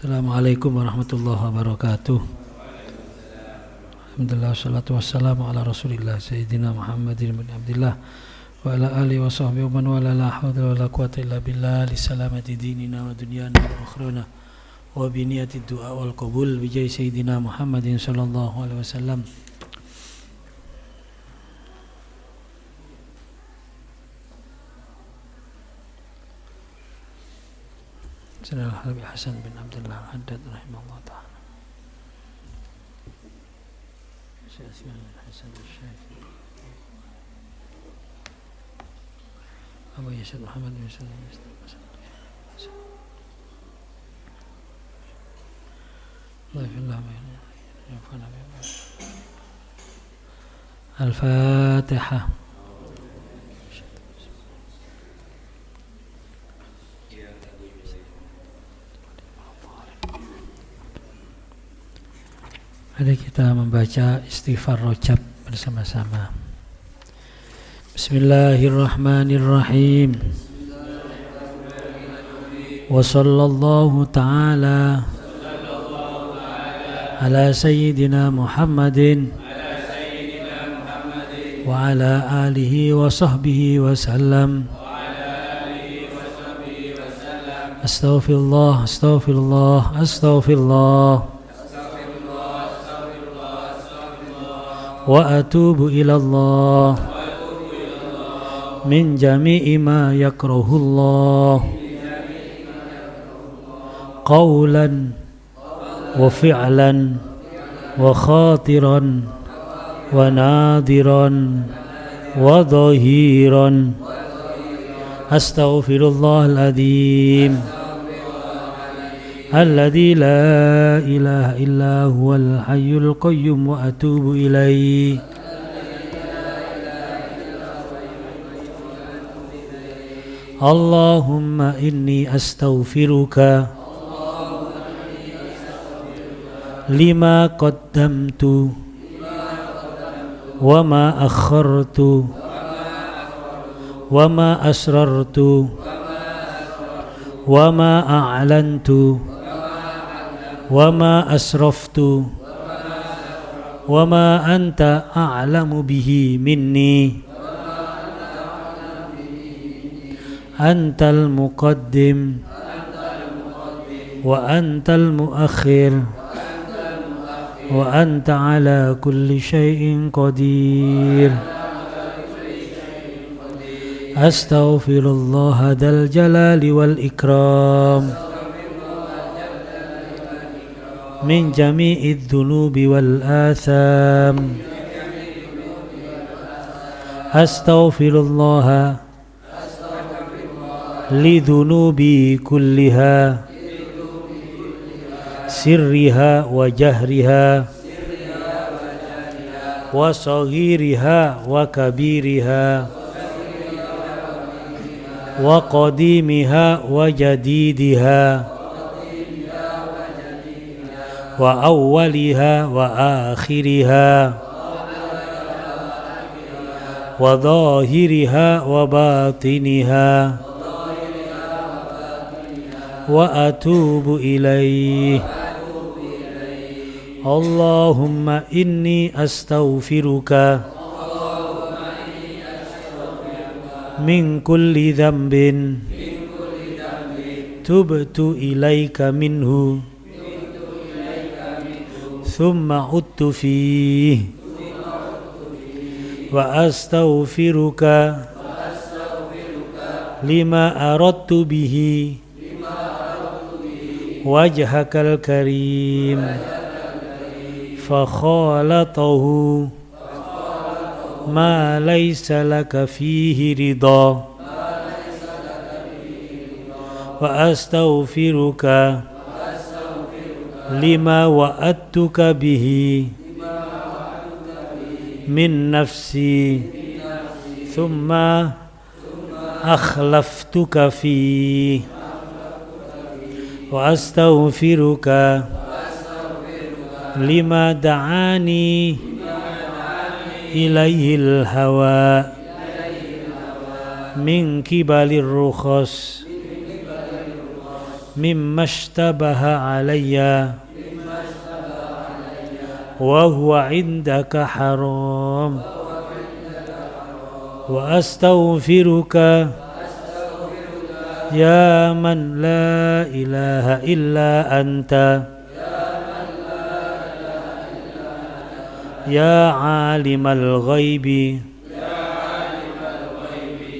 Assalamualaikum warahmatullahi wabarakatuh. Alhamdulillah, wassalatu wassalamu ala rasulillah Sayyidina Muhammadin bin Abdillah wa ala alihi wa sahbihi wa man wala, la hawla wa la quwata illa billah, li salamati dinina wa dunyana wa akhrana wa bi niyati du'a wal qabul bi jahi Sayyidina Muhammadin sallallahu alaihi wasallam. Sayyidina Habib Hasan bin Abdullah Al-Haddad rahimahullah ta'ala. Sayyidina Hasan al-Syafi'i Abu Yasir Muhammad bin Salim Al-Fatihah. Mari kita membaca istighfar rojab bersama-sama. Bismillahirrahmanirrahim. Wa sallallahu ta'ala ala sayyidina Muhammadin wa ala alihi wa sahbihi wa sallam. Astaghfirullah, astaghfirullah, astaghfirullah. Wa atubu ilallah min jami'i ma yakrahullah qawlan wa fi'lan wa khatiran wa nadiran wa dhahiran. Astaghfirullahal azim alladzi la ilaha illa huwal hayyul qayyum wa atubu ilaihi. Allahumma inni astaghfiruka lima qaddamtu wa ma akhartu wa ma asrartu wa ma a'lantu wa ma asraftu wa ma anta a'lamu bihi minni. Antal muqaddim wa antal muakhir wa anta ala kulli syai'in qadir. Astaghfirullah dzal jalali wal ikram min jami'idz dzunubi wal atham. Astaghfirullah li dzunubi kulliha sirriha wa jahriha wa saghiriha wa kabiriha wa qadimiha wa jadidiha wa awwaliha wa akhiriha wa zahiriha wa batiniha wa atubu ilaih. Allahumma inni astaghfiruka min kulli dhanbin tubtu ilaika minhu thumma uttu fihi wa astaghfiruka lima aradtu bihi wajhakal karim fa khalatahu ma laysa laka fihi ridha wa astaghfiruka lima wa'adtuka bihi min nafsi thumma akhlaftuka fi wa astaghfiruka lima da'ani ilaihil hawa min kibalir rukhas مما اشتبه علي وهو عندك حرام وأستغفرك يا من لا إله إلا أنت يا عالم الغيب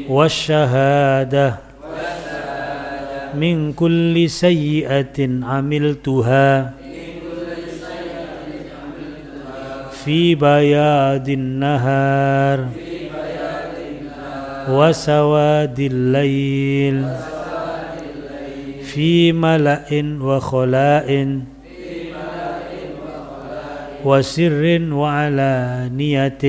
والشهادة من كل سيئة عملتها في بياض النهار وسواد الليل في ملأ وخلاء وسر وعلانية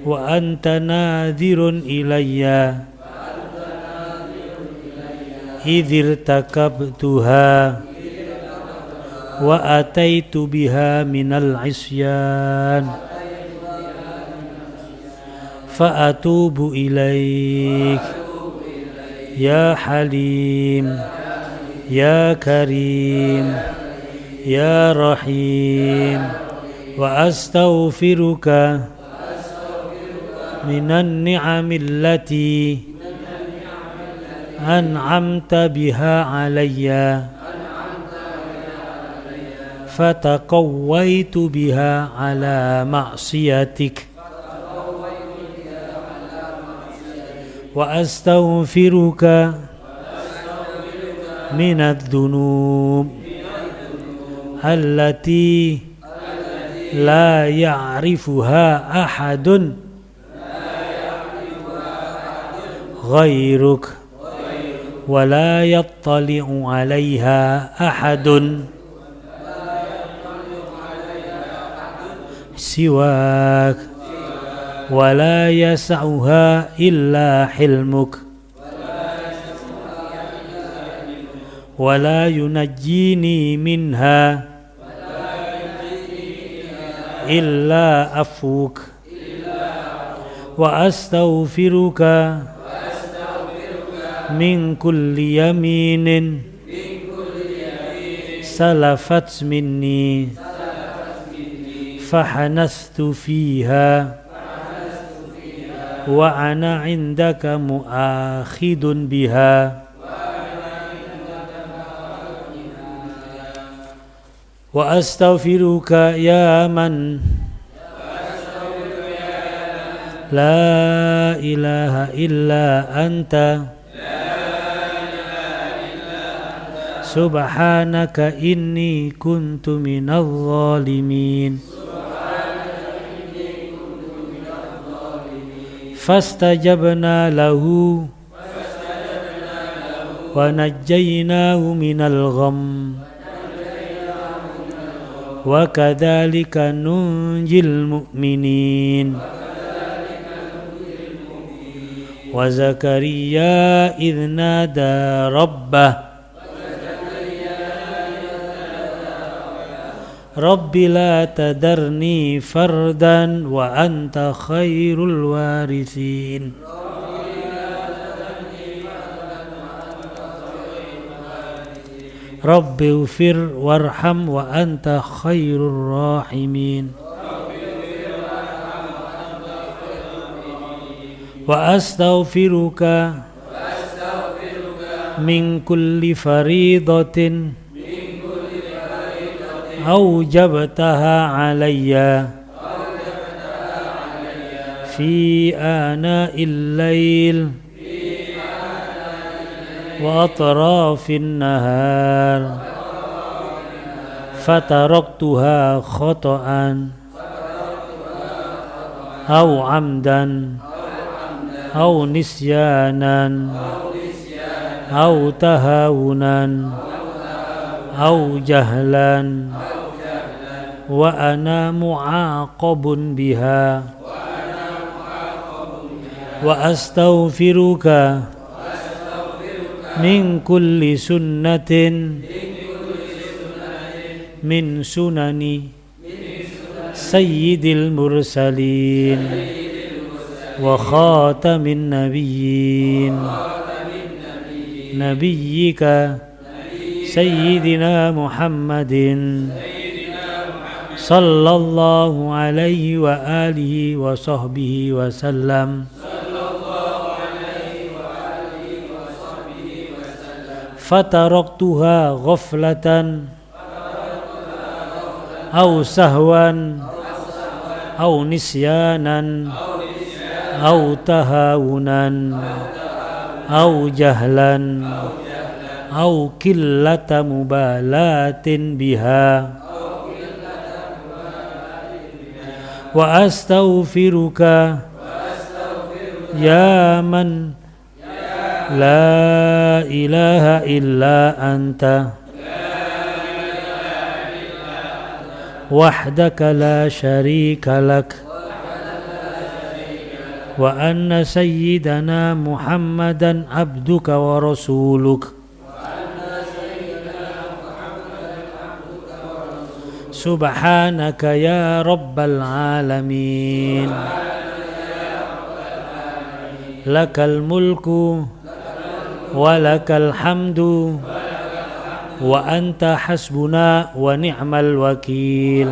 وأنت ناذر إلي إذ ارتكبتها وأتيت بها من العصيان فأتوب إليك يا حليم يا كريم يا رحيم وأستغفرك من النعم التي أنعمت بها علي فتقويت بها على معصيتك وأستغفرك من الذنوب التي لا يعرفها أحد غيرك ولا يطلع عليها أحد سواك ولا يسعها إلا حلمك ولا ينجيني منها إلا عفوك وأستغفرك من كل يمين سلفت مني فحنثت فيها وأنا عندك مؤاخذ بها وأستغفرك يا من لا إله إلا أنت سبحانك إني كنت من الظالمين فاستجبنا له ونجيناه من الغم وكذلك ننجي المؤمنين وزكريا إذ نادى ربه رب لا تذرني فردا وأنت خير الوارثين رب اغفر وارحم وأنت خير الراحمين وأستغفرك من كل فريضة أوجبتها علي في آناء الليل وأطراف النهار فتركتها خطأ أو عمدا أو نسيانا أو تهاونا أو جهلا وأنا معاقب بها وأستغفرك من كل سنة من سنن سيد المرسلين وخاتم النبيين نبيك سيدنا محمد صلى الله عليه وآله وصحبه وسلم فتركتها غفلة أو سهوا أو نسيانا أو تهاونا أو جهلا أو قلة مبالاة بها وأستغفرك يا من لا إله إلا أنت وحدك لا شريك لك وأن سيدنا محمدا عبدك ورسولك سبحانك يا رب العالمين لك الملك ولك الحمد وأنت حسبنا ونعم الوكيل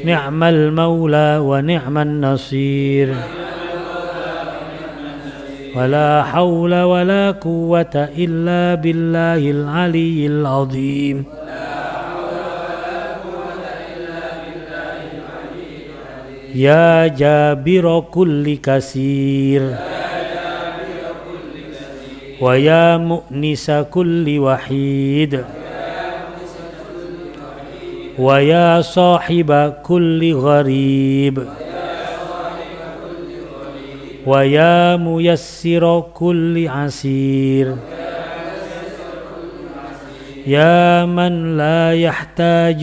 نعم المولى ونعم النصير ولا حول ولا قوة إلا بالله العلي العظيم يا جابر كل كثير ويا مؤنس كل وحيد ويا صاحب كل غريب ويا ميسر كل عسير يا من لا يحتاج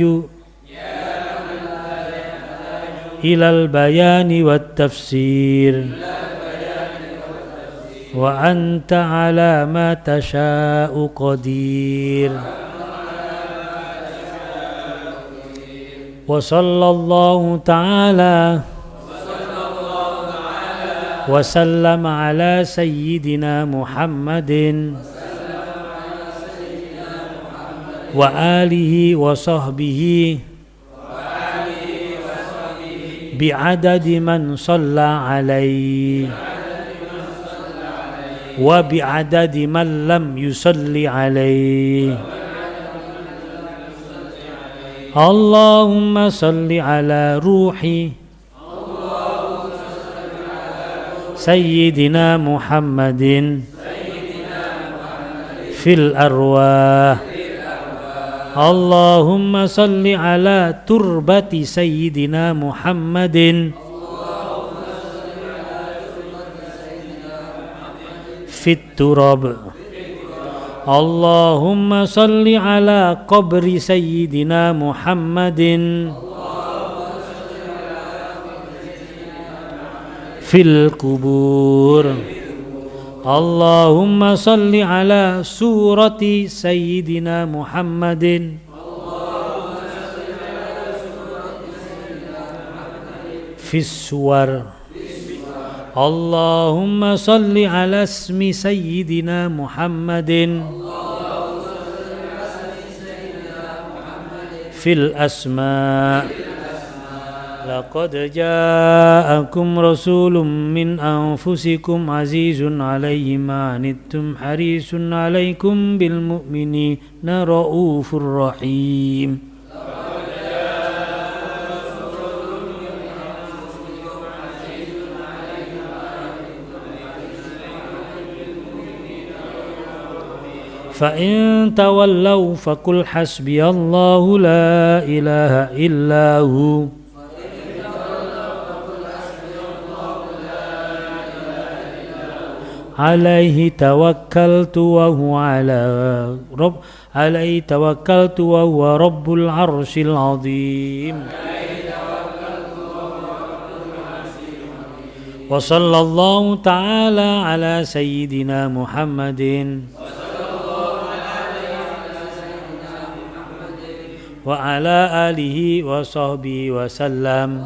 إلى البيان والتفسير وأنت على ما تشاء قدير وصلى الله تعالى وسلم على سيدنا محمد وآله وصحبه بعدد من صلى عليه وبعدد من لم يصلي عليه اللهم صل على روح سيدنا محمد في الأرواح اللهم صل على تربة سيدنا محمد في التراب اللهم صل على قبر سيدنا محمد في القبور اللهم صل على سورة سيدنا محمد في السور اللهم صل على اسم سيدنا محمد في الأسماء لقد جاءكم رسول من أنفسكم عزيز عليه ما عنتم حريص عليكم بالمؤمنين رؤوف رحيم فإن تولوا فقل حسبي الله لا إله إلا هو عليه توكلت وهو عليه توكلت وهو رب العرش العظيم وصلى الله تعالى على سيدنا محمد وعلى آله وصحبه وسلم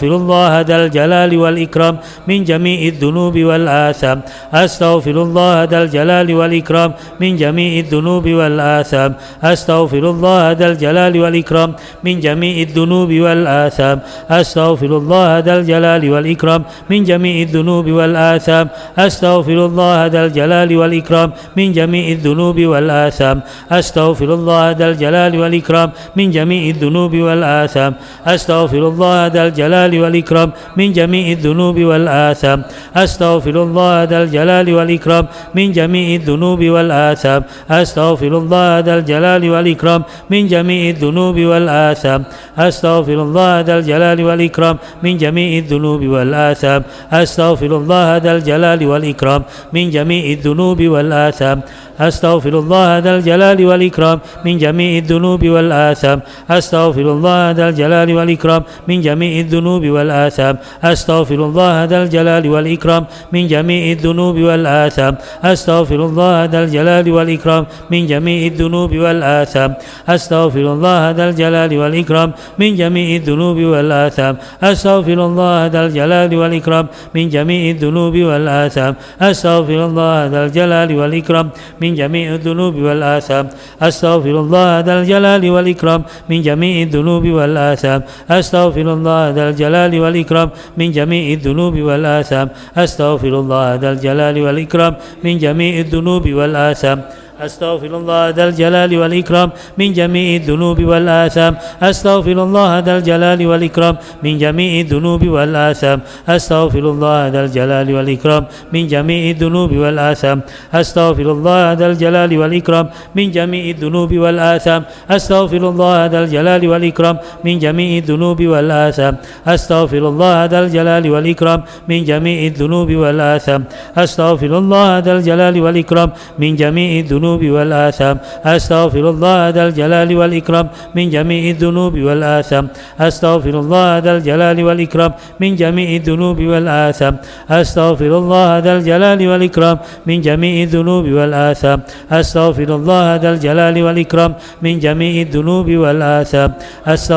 Astaghfirullah dzal jalali wal ikram min jami'idz dzunubi wal atham. Astaghfirullah dzal jalali wal ikram min jami'idz dzunubi wal atham. Astaghfirullah dzal jalali wal ikram min jami'idz dzunubi wal atham. Astaghfirullah dzal jalali wal ikram min jami'idz dzunubi wal atham. Astaghfirullah dzal jalali wal ikram min jami'idz dzunubi wal atham. Astaghfirullah dzal jalali wal ikram min jami'idz dzunubi wal atham. Astaghfirullah dzal jalali wal ikram min jami'idz dzunubi wal atham. Astaghfirullah dzal jalali wal ikram min jami'idz dzunubi wal atham. Astaghfirullah dzal jalali wal ikram min jami'idz dzunubi wal atham. Astaghfirullah dzal jalali wal ikram min jami'idz dzunubi wal atham. Astaghfirullah dzal jalali wal ikram min jami'idz dzunubi wal atham. Astaghfirullah dzal jalali wal ikram min jami'idz dzunubi wal atham. Astaghfirullah dzal jalali wal ikram min jami'idz dzunubi wal atham. Astaghfirullah dzal jalali wal ikram min jami'idz dzunubi wal atham. Astaghfirullah dzal jalali wal ikram min jami'idz dzunubi wal atham. Astaghfirullah dzal jalali wal ikram min jami'idz dzunubi wal atham. Astaghfirullah dzal jalali wal ikram min jami'idz dzunubi wal atham. Astaghfirullah dzal jalali wal ikram min jami'idz dzunubi wal atham. Astaghfirullah dzal jalali wal ikram min jami'idz dzunubi wal atham. Astaghfirullah dzal jalali wal ikram min jami'idz dzunubi wal atham. Astaghfirullah dzal jalali wal ikram min jami'idz dzunubi wal atham. Astaghfirullah dzal jalali wal ikram min jami'idz dzunubi wal atham. Astaghfirullah dzal jalali wal ikram min jami'idz dzunubi wal atham. Astaghfirullah dzal jalali wal ikram min jami'idz dzunubi wal atham. Astaghfirullah dzal jalali wal ikram min jami'idz dzunubi wal atham. Astaghfirullah dzal jalali wal ikram min jami'idz dzunubi wal atham. Astaghfirullah dzal jalali wal ikram min jami'idz dzunubi wal atham. Astaghfirullah dzal jalali wal ikram min jami'idz dzunubi wal atham. Astaghfirullah dzal jalali wal ikram min jami'idz dzunubi wal atham. Astaghfirullah dzal jalali wal ikram min jami'idz dzunubi wal atham. Astaghfirullah dzal jalali wal ikram min jami'idz dzunubi wal atham. Astaghfirullah dzal jalali wal ikram min jami'idz dzunubi wal atham.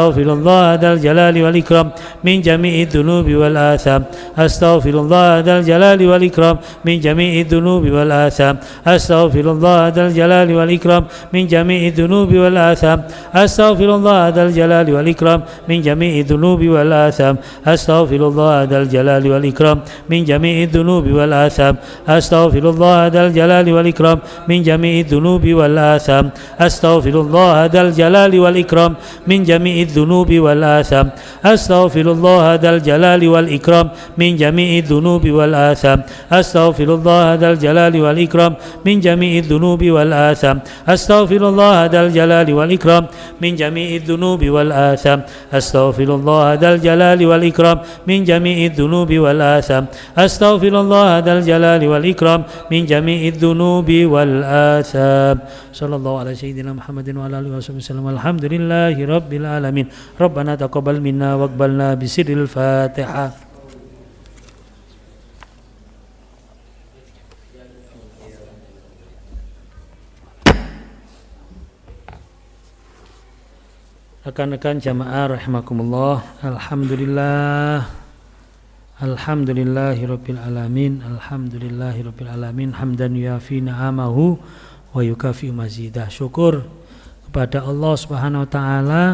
Astaghfirullah dzal jalali wal ikram min jami'idz dzunubi wal atham. Astaghfirullah dzal jalali wal ikram min jami'idz dzunubi wal atham. Astaghfirullah dzal jalali wal ikram min jami'idz dzunubi wal atham. Astaghfirullah dzal jalali wal ikram min jami'idz dzunubi wal atham. Astaghfirullah dzal jalali wal ikram min jami'idz dzunubi wal atham. Astaghfirullah dzal jalali wal ikram min jami'idz dzunubi wal atham. Astaghfirullah dzal jalali wal ikram min jami'idz dzunubi wal atham. Astaghfirullah dzal jalali wal ikram min jami'idz dzunubi wal atham. Astaghfirullah dzal jalali wal ikram min jami'idz dzunubi wal atham. Astaghfirullah dzal jalali wal ikram min jami'idz dzunubi wal atham. Astaghfirullah dzal jalali wal ikram min jami'idz dzunubi wal atham. Astaghfirullah dzal jalali wal ikram min jami'idz dzunubi wal atham. Sallallahu ala sayyidina Muhammadin wa ala alihi wasallam. Alhamdulillahi rabbil alamin. Rabbana taqabbal minna waqbalna bisirril Fatihah. Rekan-rekan jamaah rahimakumullah. Alhamdulillah. Alhamdulillahirabbil alamin. Alhamdulillahirabbil alamin. Hamdan yuafi ni'amahu wa yukafi mazidah. Syukur kepada Allah Subhanahu wa taala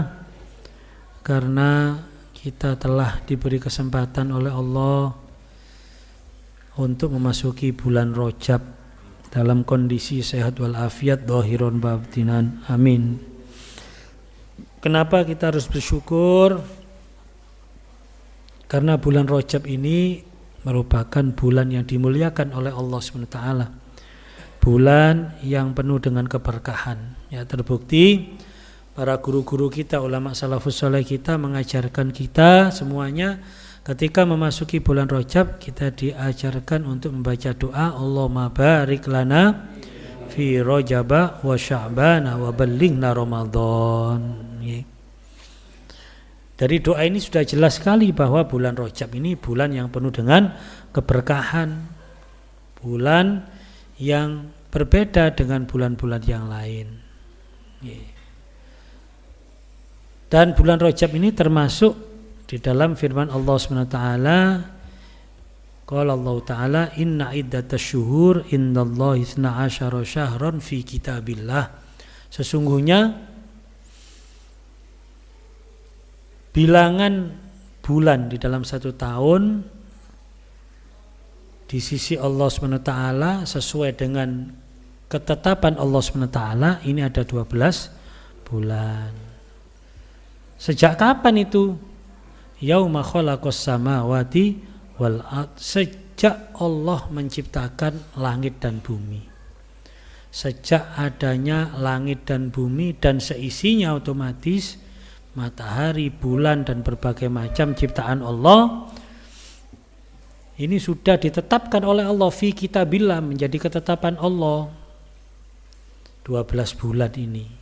karena kita telah diberi kesempatan oleh Allah untuk memasuki bulan Rajab dalam kondisi sehat wal afiat dhahiran batinan. Amin. Kenapa kita harus bersyukur? Karena bulan Rajab ini merupakan bulan yang dimuliakan oleh Allah SWT. Bulan yang penuh dengan keberkahan. Ya, terbukti para guru-guru kita, ulama salafus saleh kita mengajarkan kita semuanya ketika memasuki bulan Rajab kita diajarkan untuk membaca doa Allahumma barik lana fi Rajaba wa Sya'bana wa ballighna Ramadan. Dari doa ini sudah jelas sekali bahwa bulan Rajab ini bulan yang penuh dengan keberkahan, bulan yang berbeda dengan bulan-bulan yang lain. Dan bulan Rajab ini termasuk Di dalam firman Allah SWT, qala Allah Ta'ala, inna iddatash syuhur indallahi 12 syahran fi kitabillah. Sesungguhnya bilangan bulan di dalam satu tahun di sisi Allah SWT sesuai dengan ketetapan Allah SWT ini ada 12 bulan. Sejak kapan itu? Yauma khalaqas samawati wal ard, sejak Allah menciptakan langit dan bumi. Sejak adanya langit dan bumi dan seisinya, otomatis matahari, bulan dan berbagai macam ciptaan Allah ini sudah ditetapkan oleh Allah fi kitabillah, menjadi ketetapan Allah. 12 bulan ini.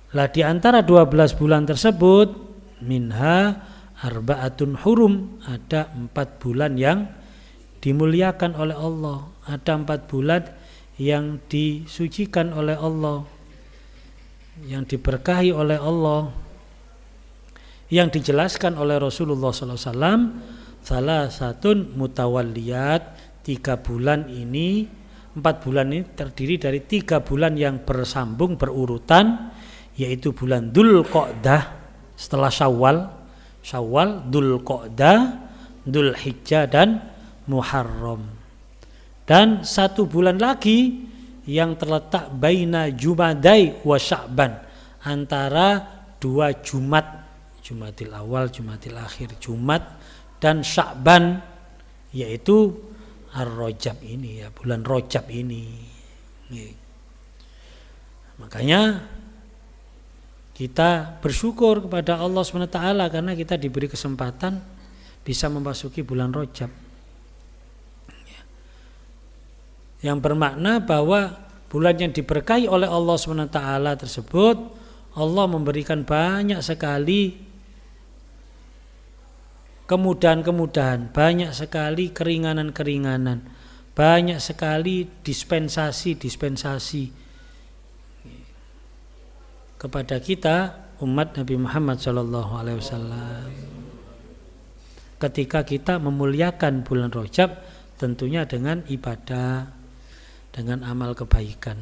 Lah di antara 12 bulan tersebut, minha arba'atun hurum, ada 4 bulan yang dimuliakan oleh Allah, ada 4 bulan yang disucikan oleh Allah, yang diberkahi oleh Allah, yang dijelaskan oleh Rasulullah SAW. Salah satu mutawalliyat, 3 bulan ini, 4 bulan ini terdiri dari 3 bulan yang bersambung berurutan, yaitu bulan Dzulqa'dah setelah Syawal, Dzulqa'dah, Dzulhijjah dan Muharram. Dan 1 bulan lagi yang terletak baina Jumadai wa Sya'ban, antara 2 Jumat, Jumatil Awal, Jumatil Akhir, Jumat dan Sya'ban, yaitu Ar-Rajab ini, ya, bulan Rajab ini. Makanya kita bersyukur kepada Allah SWT karena kita diberi kesempatan bisa memasuki bulan Rajab, yang bermakna bahwa bulan yang diberkahi oleh Allah SWT tersebut, Allah memberikan banyak sekali kemudahan-kemudahan, banyak sekali keringanan-keringanan, banyak sekali dispensasi kepada kita umat Nabi Muhammad SAW. Ketika kita memuliakan bulan Rajab, tentunya dengan ibadah, dengan amal kebaikan.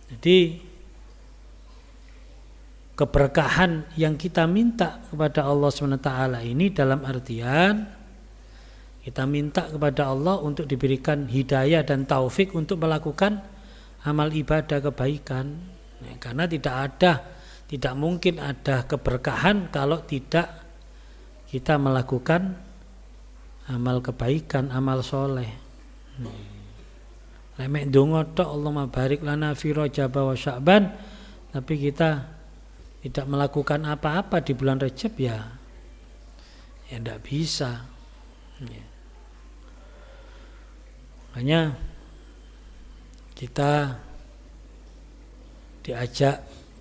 Jadi keberkahan yang kita minta kepada Allah SWT ini dalam artian kita minta kepada Allah untuk diberikan hidayah dan taufik untuk melakukan amal ibadah kebaikan, karena tidak mungkin ada keberkahan kalau tidak kita melakukan amal kebaikan, amal soleh. Lemek dongo tok Allahumma barik lana fi Rajab wa Sya'ban, tapi kita tidak melakukan apa-apa di bulan Rajab, ya tidak bisa. Makanya kita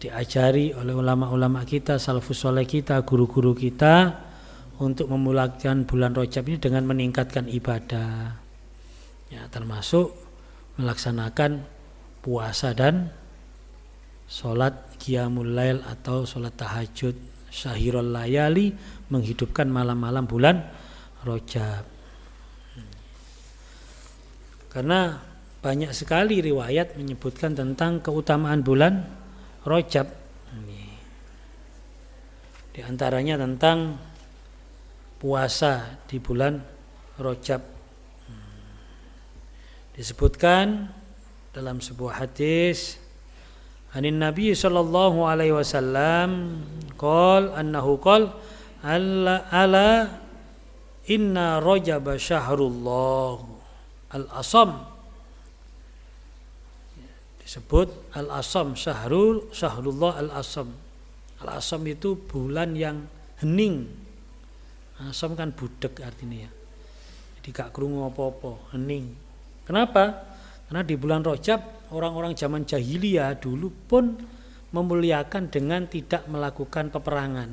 diajari oleh ulama-ulama kita, salafus soleh kita, guru-guru kita untuk memulakan bulan Rajab ini dengan meningkatkan ibadah, ya, termasuk melaksanakan puasa dan sholat qiyamul lail atau sholat tahajud, syahirul layali, menghidupkan malam-malam bulan Rajab. Karena banyak sekali riwayat menyebutkan tentang keutamaan bulan Rajab. Di antaranya tentang puasa di bulan Rajab. Disebutkan dalam sebuah hadis, anin Nabi sallallahu alaihi wasallam annahu qala ala inna Rajab syahrullah al-asam. Disebut al-asam, syahrullah al-asam. Al-asam itu bulan yang hening. Asam kan budek artinya, ya. Jadi gak krungu apa-apa, hening. Kenapa? Karena di bulan Rajab orang-orang zaman jahiliyah dulu pun memuliakan dengan tidak melakukan peperangan.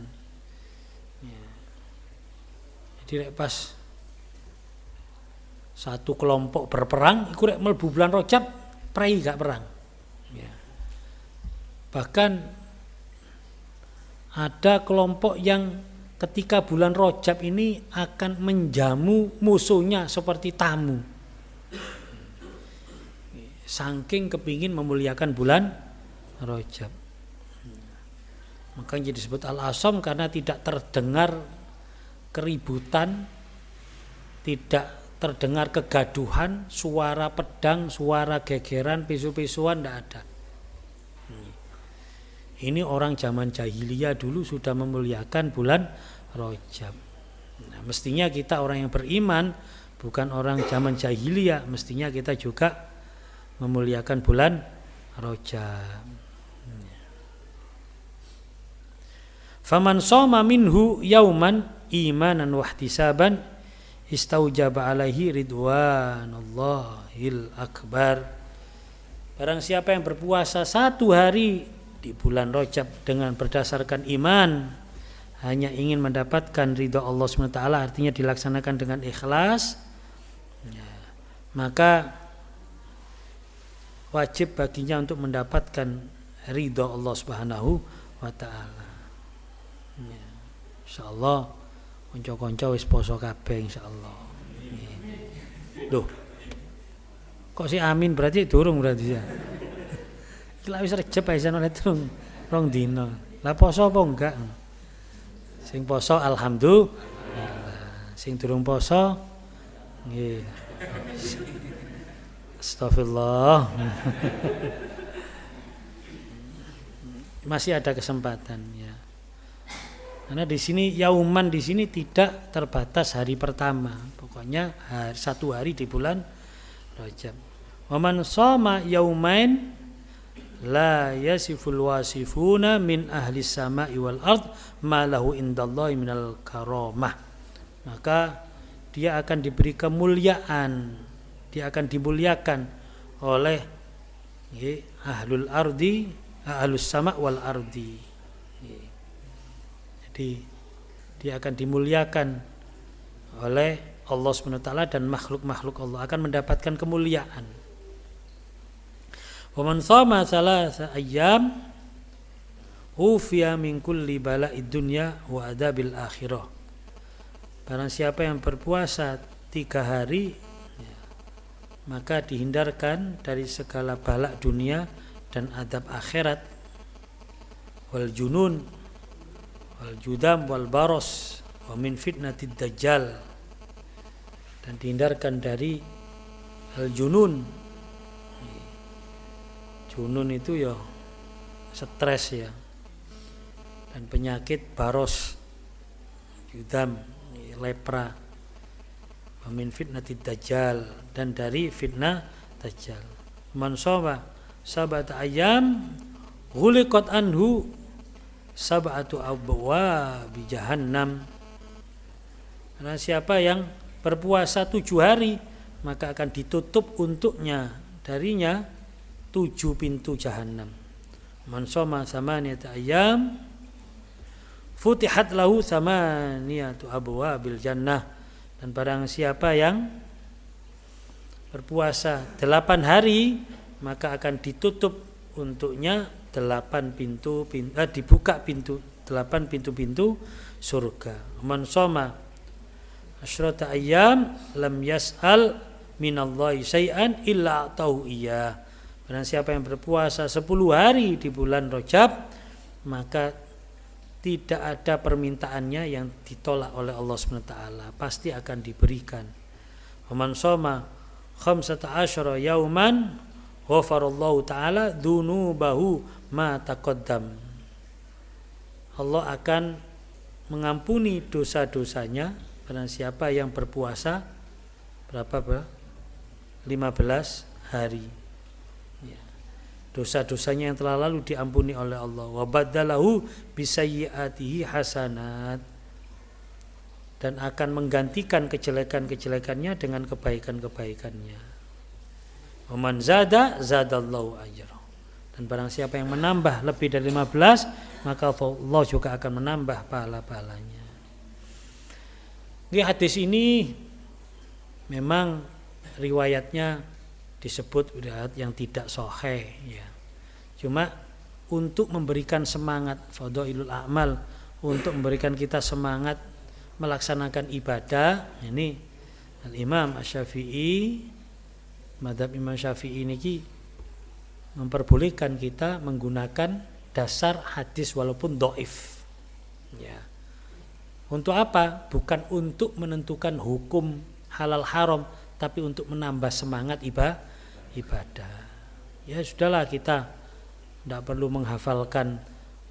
Ya. Jadi pas satu kelompok berperang, iku rek mlebu bulan Rajab, prei gak perang. Bahkan ada kelompok yang ketika bulan Rajab ini akan menjamu musuhnya seperti tamu. Saking kepingin memuliakan bulan Rajab. Makanya disebut Al-Asam karena tidak terdengar keributan, tidak terdengar kegaduhan, suara pedang, suara gegeran, pisu-pisuan, tidak ada. Ini orang zaman jahiliyah dulu sudah memuliakan bulan Rajab. Nah, mestinya kita orang yang beriman, bukan orang zaman jahiliyah, mestinya kita juga memuliakan bulan Rajab. Faman shoma minhu yauman imanan wahtisaban istaujaba alaihi ridwanullahil akbar. Barang siapa yang berpuasa 1 hari di bulan Rajab dengan berdasarkan iman, hanya ingin mendapatkan ridha Allah SWT, artinya dilaksanakan dengan ikhlas, maka wajib baginya untuk mendapatkan ridha Allah Subhanahu wa taala. Insyaallah kanca-kanca wis poso kabeh insyaallah. Loh. Kok si amin berarti durung berarti ya. Lah wis Rejab ae oleh rong dina. Lah poso apa enggak? Sing poso alhamdulillah. Sing durung poso nggih. Astagfirullah. Masih ada kesempatan ya. Karena di sini yauman di sini tidak terbatas hari pertama. Pokoknya 1 hari di bulan Rajab. Wa man shoma yaumain la yasiful wasifuna min ahli sama'i wal ard ma lahu indallahi minal karamah. Maka dia akan diberi kemuliaan, dia akan dimuliakan oleh ahlul ardi, ahlus sama' wal ardi. Jadi dia akan dimuliakan oleh Allah SWT dan makhluk-makhluk Allah akan mendapatkan kemuliaan. Wa man shoma 3 ayyam ufiya min kulli bala'id dunya wa adabil akhirah. Barang siapa yang berpuasa 3 hari maka dihindarkan dari segala balak dunia dan adab akhirat. Wal junun wal judam wal baros wa min fitnatid dajjal, dan dihindarkan dari al junun. Junun itu ya stres ya, dan penyakit baros, judam, lepra, wa min fitnatid dajjal, dan dari fitnah dajjal. Man shoma 7 ayyam ghuliqat anhu 7 abwaab jahannam. Karena siapa yang berpuasa 7 hari maka akan ditutup untuknya darinya 7 pintu jahanam. Man shoma 8 ayyam futihat lahu 8 abwaabil jannah. Dan barang siapa yang berpuasa 8 hari maka akan ditutup untuknya 8 pintu, dibuka pintu 8 pintu-pintu surga. Man shoma 10 ayyam lam yas'al minallahi syai'an illa atau iya. Barang siapa yang berpuasa 10 hari di bulan Rajab maka tidak ada permintaannya yang ditolak oleh Allah SWT, pasti akan diberikan. Man shoma 15 yauman ghafarallahu ta'ala dzunubahu ma taqaddam. Allah akan mengampuni dosa-dosanya barang siapa yang berpuasa berapa? 15 hari. Ya. Dosa-dosanya yang telah lalu diampuni oleh Allah. Wa baddalahu bisayyiatihi hasanat, dan akan menggantikan kejelekan-kejelekannya dengan kebaikan-kebaikannya. Wa man zada zadallahu ajra. Dan barang siapa yang menambah lebih dari 15 maka Allah juga akan menambah pahala-pahalanya. Di hadis ini memang riwayatnya disebut riwayat yang tidak sahih ya. Cuma untuk memberikan semangat, fadhailul a'mal, untuk memberikan kita semangat melaksanakan ibadah. Ini Al-Imam Asy-Syafi'i, mazhab Imam Syafi'i ini memperbolehkan kita menggunakan dasar hadis walaupun dhaif. Ya. Untuk apa? Bukan untuk menentukan hukum halal haram, tapi untuk menambah semangat ibadah. Ya sudahlah, kita tidak perlu menghafalkan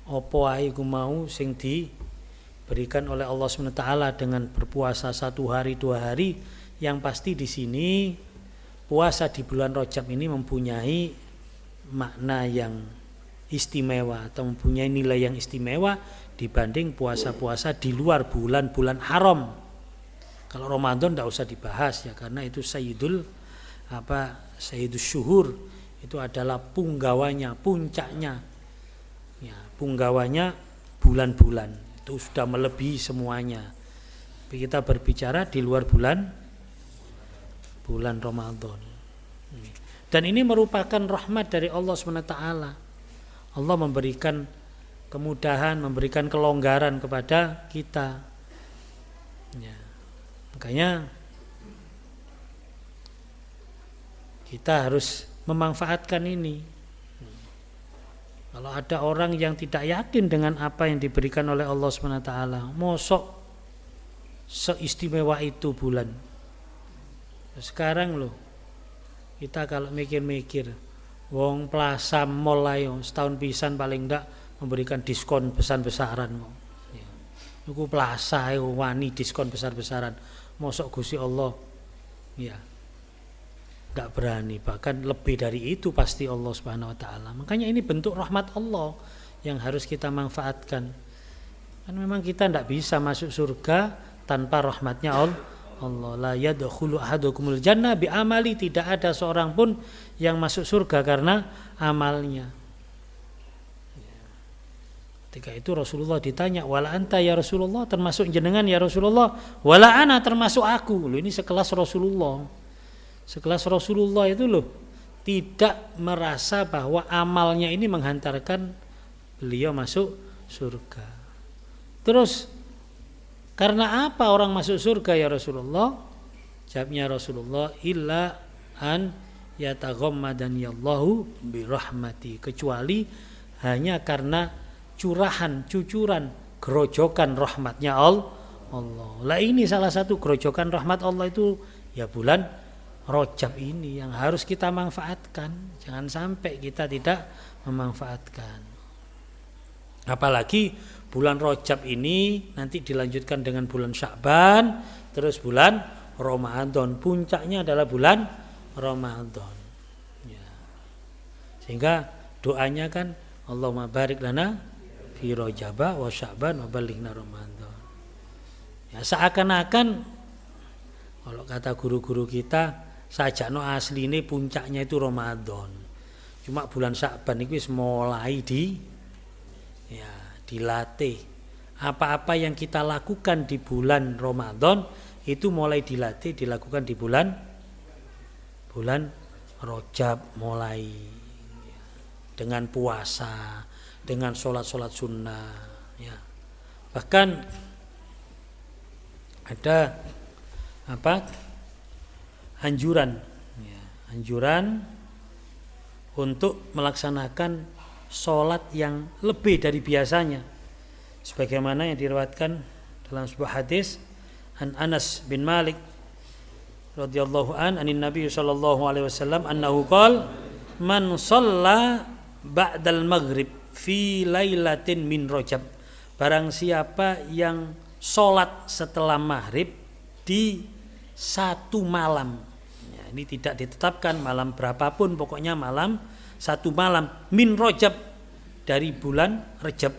apa ae ku mau sing diberikan oleh Allah SWT dengan berpuasa 1 hari 2 hari. Yang pasti di sini puasa di bulan Rajab ini mempunyai makna yang istimewa atau mempunyai nilai yang istimewa dibanding puasa-puasa di luar bulan-bulan haram. Kalau Ramadan tidak usah dibahas ya, karena itu sayyidus syuhur, itu adalah punggawanya, puncaknya. Ya, punggawanya bulan-bulan itu sudah melebihi semuanya. Tapi kita berbicara di luar bulan Ramadan. Dan ini merupakan rahmat dari Allah SWT. Allah memberikan kemudahan, memberikan kelonggaran kepada kita. Ya. Makanya kita harus memanfaatkan ini. Kalau ada orang yang tidak yakin dengan apa yang diberikan oleh Allah SWT, mosok seistimewa itu bulan. Sekarang loh, kita kalau mikir-mikir, wong plaza mall ayo setahun pisan paling ndak memberikan diskon besar-besaran kok. Ya. Iku plaza ayo wani diskon besar-besaran. Mosok Gusti Allah ya enggak berani, bahkan lebih dari itu pasti Allah Subhanahu wa taala. Makanya ini bentuk rahmat Allah yang harus kita manfaatkan. Kan memang kita enggak bisa masuk surga tanpa rahmatnya Allah. La yadkhulu ahadukumul jannah bi amali, tidak ada seorang pun yang masuk surga karena amalnya. Ketika itu Rasulullah ditanya, wala anta ya Rasulullah, termasuk jenengan ya Rasulullah, wala ana, termasuk aku. Loh, ini sekelas Rasulullah. Sekelas Rasulullah itu loh tidak merasa bahwa amalnya ini menghantarkan beliau masuk surga. Terus karena apa orang masuk surga ya Rasulullah? Jawabnya Rasulullah, illa an yataghammadani Allahu birahmati, kecuali hanya karena curahan, cucuran, gerojokan rahmatnya Allah. Lah ini salah satu gerojokan rahmat Allah itu ya bulan Rajab ini yang harus kita manfaatkan. Jangan sampai kita tidak memanfaatkan. Apalagi bulan Rajab ini nanti dilanjutkan dengan bulan Sya'ban, terus bulan Ramadan. Puncaknya adalah bulan Ramadan. Ya. Sehingga doanya kan Allahumma barik lana fi Rajaba wa Sya'ban wa balighna Ramadan. Ya, seakan-akan kalau kata guru-guru kita, sajakno asline puncaknya itu Ramadan. Cuma bulan Sya'ban itu mulai dilatih. Apa-apa yang kita lakukan di bulan Ramadan itu mulai dilakukan di bulan Rajab, mulai dengan puasa, dengan sholat sunnah, ya. Bahkan ada anjuran untuk melaksanakan sholat yang lebih dari biasanya, sebagaimana yang diriwayatkan dalam sebuah hadis an Anas bin Malik radhiyallahu anin Nabi sallallahu alaihi wasallam annahu qala man shalla ba'dal maghrib fi lailatin min Rajab, barang siapa yang sholat setelah maghrib di satu malam, ya, ini tidak ditetapkan malam berapapun, pokoknya malam, satu malam min Rajab, dari bulan Rajab,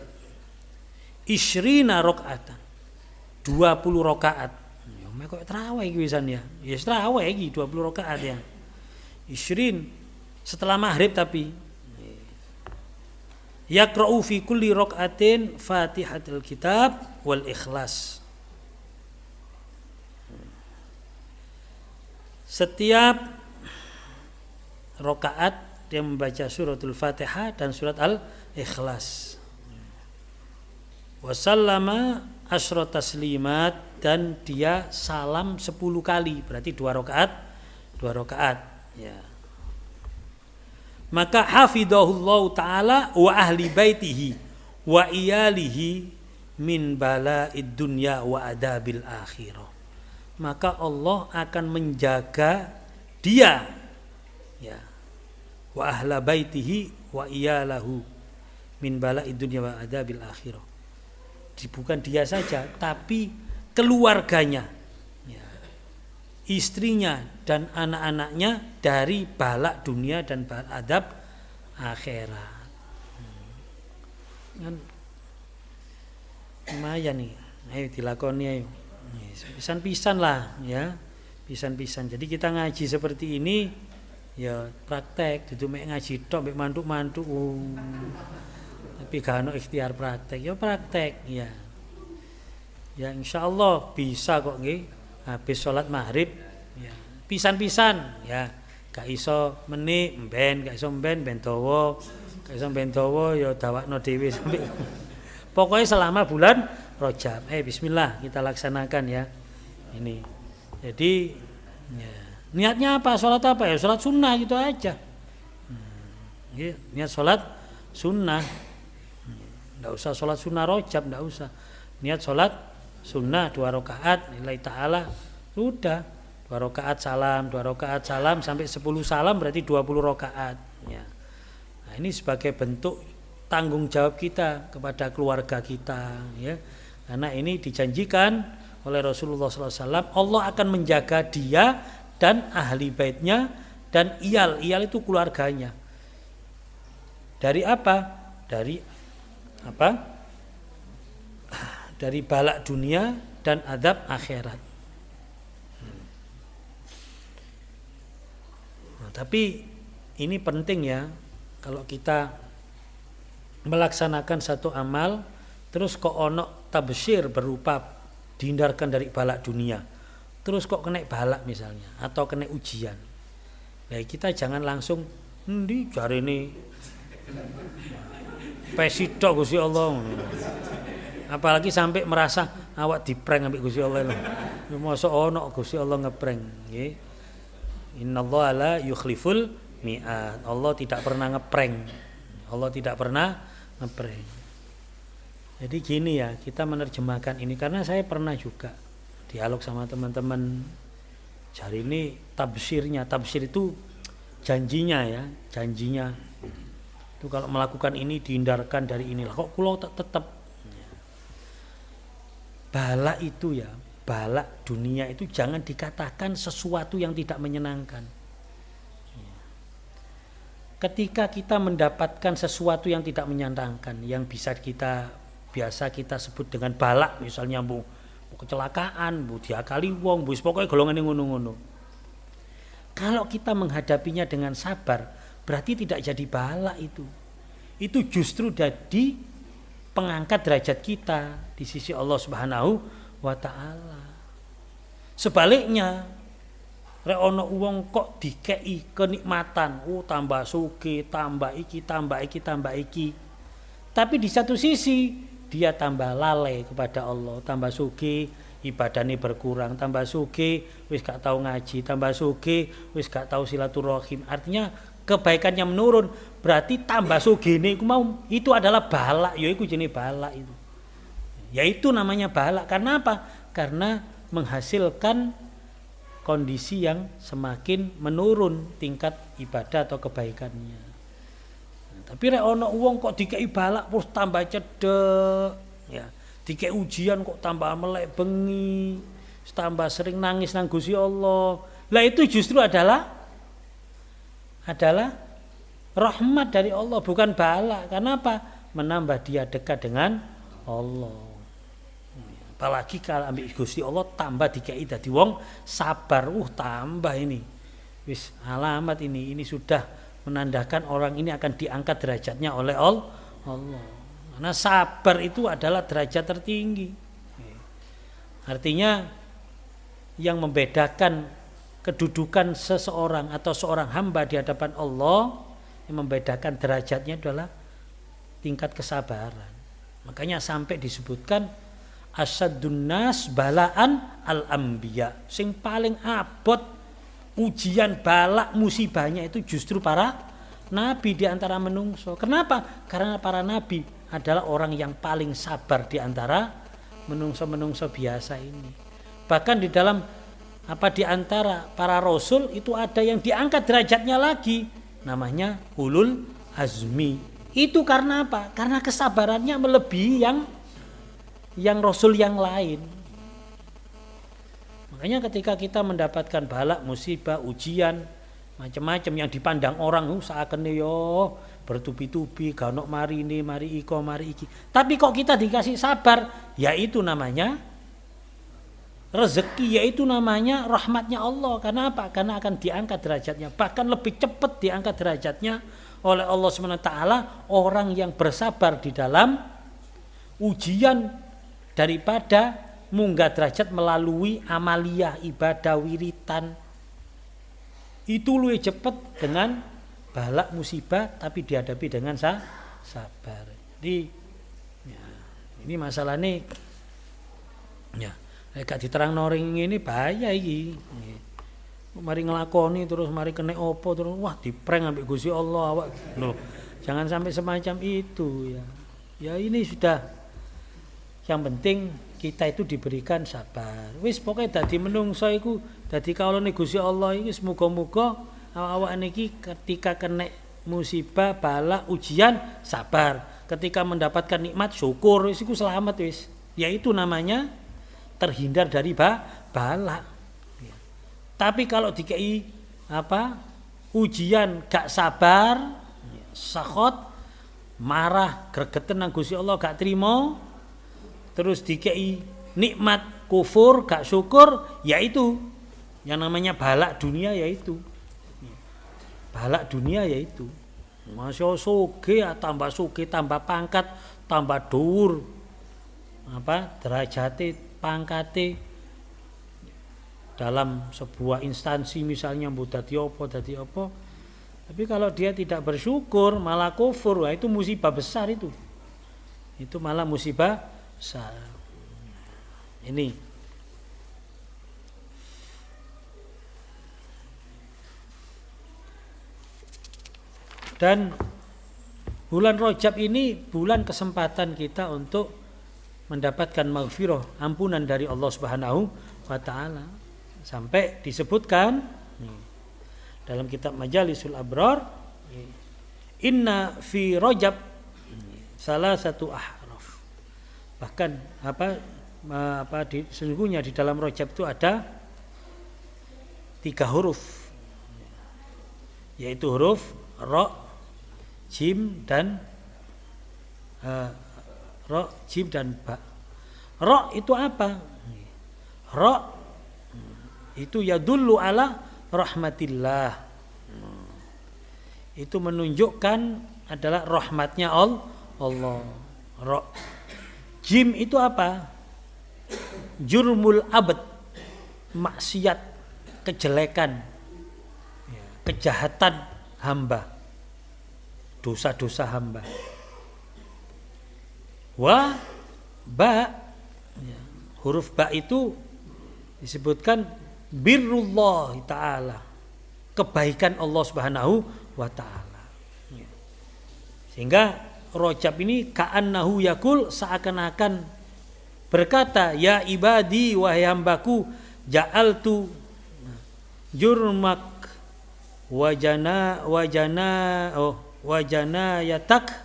isyrina rakaatan, 20 rakaat. Ya kok terawih iki wisan ya. Ya terawih iki 20 rakaat ya. Isrin setelah maghrib tapi yaqra'u fi kulli rakaatin Fatihatul Kitab wal Ikhlas. Setiap rakaat dia membaca suratul Fatihah dan surat ikhlas. Wasallama asyra taslimat, dan dia salam 10 kali, berarti 2 rakaat ya. Maka hafidhahullahu taala wa ahli baitihi wa iyalihi min bala'id dunya wa adabil akhirah. Maka Allah akan menjaga dia ya, wa ahla baitihi wa iyalahu min bala'id dunya wa adabil akhirah. Bukan dia saja, tapi keluarganya ya, istrinya dan anak-anaknya dari balak dunia dan balak adab akhirat. Kan lumayan nih, ayo dilakoni ayo. Pisan-pisan lah ya, pisan-pisan. Jadi kita ngaji seperti ini ya praktek, dudu mek ngaji tok mek mantuk-mantuk. Tapi gak ono ikhtiar praktek, ya praktek ya. Ya insyaallah bisa kok nggih. Habis sholat maghrib ya, pisan-pisan ya. Gak iso menit mben, gak iso mben dawa. Gak iso mben dawa ya dawakno dhewe sampai. Pokoknya selama bulan Rajab. Bismillah kita laksanakan ya. Ini. Jadi ya, niatnya apa? Sholat apa ya? Sholat sunnah gitu aja. Ya, niat sholat sunnah. Nggak usah sholat sunnah Rajab, nggak usah. Niat sholat sunnah 2 rakaat lillahi ta'ala, sudah 2 rakaat salam sampai 10 salam berarti 20 rakaat ya. Nah, ini sebagai bentuk tanggung jawab kita kepada keluarga kita ya. Karena ini dijanjikan oleh Rasulullah SAW, Allah akan menjaga dia dan ahli baitnya dan iyal itu keluarganya. Dari apa? Dari balak dunia dan adab akhirat. Nah, tapi ini penting ya, kalau kita melaksanakan satu amal terus kok ono tabsyir berupa dihindarkan dari balak dunia, terus kok kena balak misalnya atau kena ujian, nah kita jangan langsung ndi jarene pesidok Gusti Allah. Apalagi sampai merasa awak diprank ambek Gusti Allah lho. Mosok ono Gusti Allah ngeprank nggih. Innallaha la yukhliful mi'ad. Allah tidak pernah ngeprank. Allah tidak pernah ngeprank. Jadi gini ya, kita menerjemahkan ini karena saya pernah juga dialog sama teman-teman. Jari ini tafsir itu janjinya ya, janjinya. Itu kalau melakukan ini dihindarkan dari inilah. Kok kula tetap balak itu ya, balak dunia itu jangan dikatakan sesuatu yang tidak menyenangkan. Ketika kita mendapatkan sesuatu yang tidak menyenangkan, yang biasa kita sebut dengan balak, misalnya bu kecelakaan, bu diakali wong, bu pokoknya golongan yang ngono-ngono. Kalau kita menghadapinya dengan sabar, berarti tidak jadi balak itu. Itu justru jadi pengangkat derajat kita di sisi Allah Subhanahu wa taala. Sebaliknya, rek ono wong kok dikei kenikmatan, tambah sugih, tambah iki. Tapi di satu sisi dia tambah lalai kepada Allah, tambah sugih, ibadahnya berkurang, tambah sugih, wis gak tahu ngaji, tambah sugih, wis gak tahu silaturahim. Artinya kebaikannya menurun, berarti tambah sugih itu adalah balak, yaitu jenis balak itu. Yaitu namanya balak. Karena apa? Karena menghasilkan kondisi yang semakin menurun tingkat ibadah atau kebaikannya. Nah, tapi rek ono wong kok dikei balak terus tambah cedek, ya. Dikei ujian kok tambah melek bengi, tambah sering nangis nang Gusti Allah. Lah itu justru adalah rahmat dari Allah, bukan balak. Karena apa? Menambah dia dekat dengan Allah. Apalagi kalau ambil Gusti Allah tambah dikei dadi wong sabar, tambah ini. Wis alamat ini sudah menandakan orang ini akan diangkat derajatnya oleh Allah. Karena sabar itu adalah derajat tertinggi. Artinya yang membedakan kedudukan seseorang atau seorang hamba di hadapan Allah, yang membedakan derajatnya adalah tingkat kesabaran. Makanya sampai disebutkan asyadun nas balaan al-anbiya. Sing paling abot ujian balak musibahnya itu justru para nabi di antara menungso. Kenapa? Karena para nabi adalah orang yang paling sabar di antara menungso-menungso biasa ini. Bahkan di dalam di antara para rasul itu ada yang diangkat derajatnya lagi, namanya ulul azmi. Itu karena apa? Karena kesabarannya melebihi yang rasul yang lain. Makanya ketika kita mendapatkan balak, musibah, ujian, macam-macam yang dipandang orang seakan yo bertubi-tubi, ganok mari ini, mari iko, mari iki. Tapi kok kita dikasih sabar, yaitu namanya rezeki, yaitu namanya rahmatnya Allah. Karena apa? Karena akan diangkat derajatnya, bahkan lebih cepat diangkat derajatnya oleh Allah SWT orang yang bersabar di dalam ujian daripada munggah derajat melalui amaliyah, ibadah, wiritan. Itu lebih cepat dengan balak musibah tapi dihadapi dengan sabar. Jadi ini masalah nih ya, gak diterang noring ini bahaya iki. Mari ngelakoni terus mari kena opo terus wah diprank ambek Gusti Allah awak. Loh, jangan sampai semacam itu ya. Ya ini sudah, yang penting kita itu diberikan sabar. Wis pokoke dadi menungso iku dadi kaulane Gusti Allah iki muga-muga awak niki ketika kena musibah, bala, ujian sabar. Ketika mendapatkan nikmat syukur, wis iku selamat wis. Yaitu namanya terhindar dari bala. Ya. Tapi kalau dikei ujian gak sabar, sakhot, marah, gregetan nang Gusti Allah gak trimo, terus dikei nikmat kufur gak syukur, yaitu yang namanya balak dunia, yaitu balak dunia, yaitu masya soge tambah soge, tambah pangkat, tambah dhuwur derajate, pangkate dalam sebuah instansi misalnya dadi apa. Tapi kalau dia tidak bersyukur malah kufur, wah itu musibah besar itu malah musibah besar. Ini dan bulan Rajab ini bulan kesempatan kita untuk mendapatkan maghfirah, ampunan dari Allah Subhanahu wa taala. Sampai disebutkan dalam kitab Majalisul Abrar, inna fi Rajab salah satu ahraf. Bahkan sesungguhnya di dalam Rajab itu ada 3 huruf, yaitu huruf ra, jim dan ba. Ra itu apa? Ra itu yadullu ala rahmatillah. Itu menunjukkan adalah rahmatnya Allah. Ra. Jim itu apa? Jurmul abad, maksiat, kejelekan, kejahatan hamba, dosa-dosa hamba. Wa ba, huruf ba itu disebutkan birrullah ta'ala, kebaikan Allah Subhanahu wa ta'ala. Sehingga Rajab ini ka'annahu yakul, seakan-akan berkata, ya ibadi wahai hambaku, ja'altu jurmak wajana yatak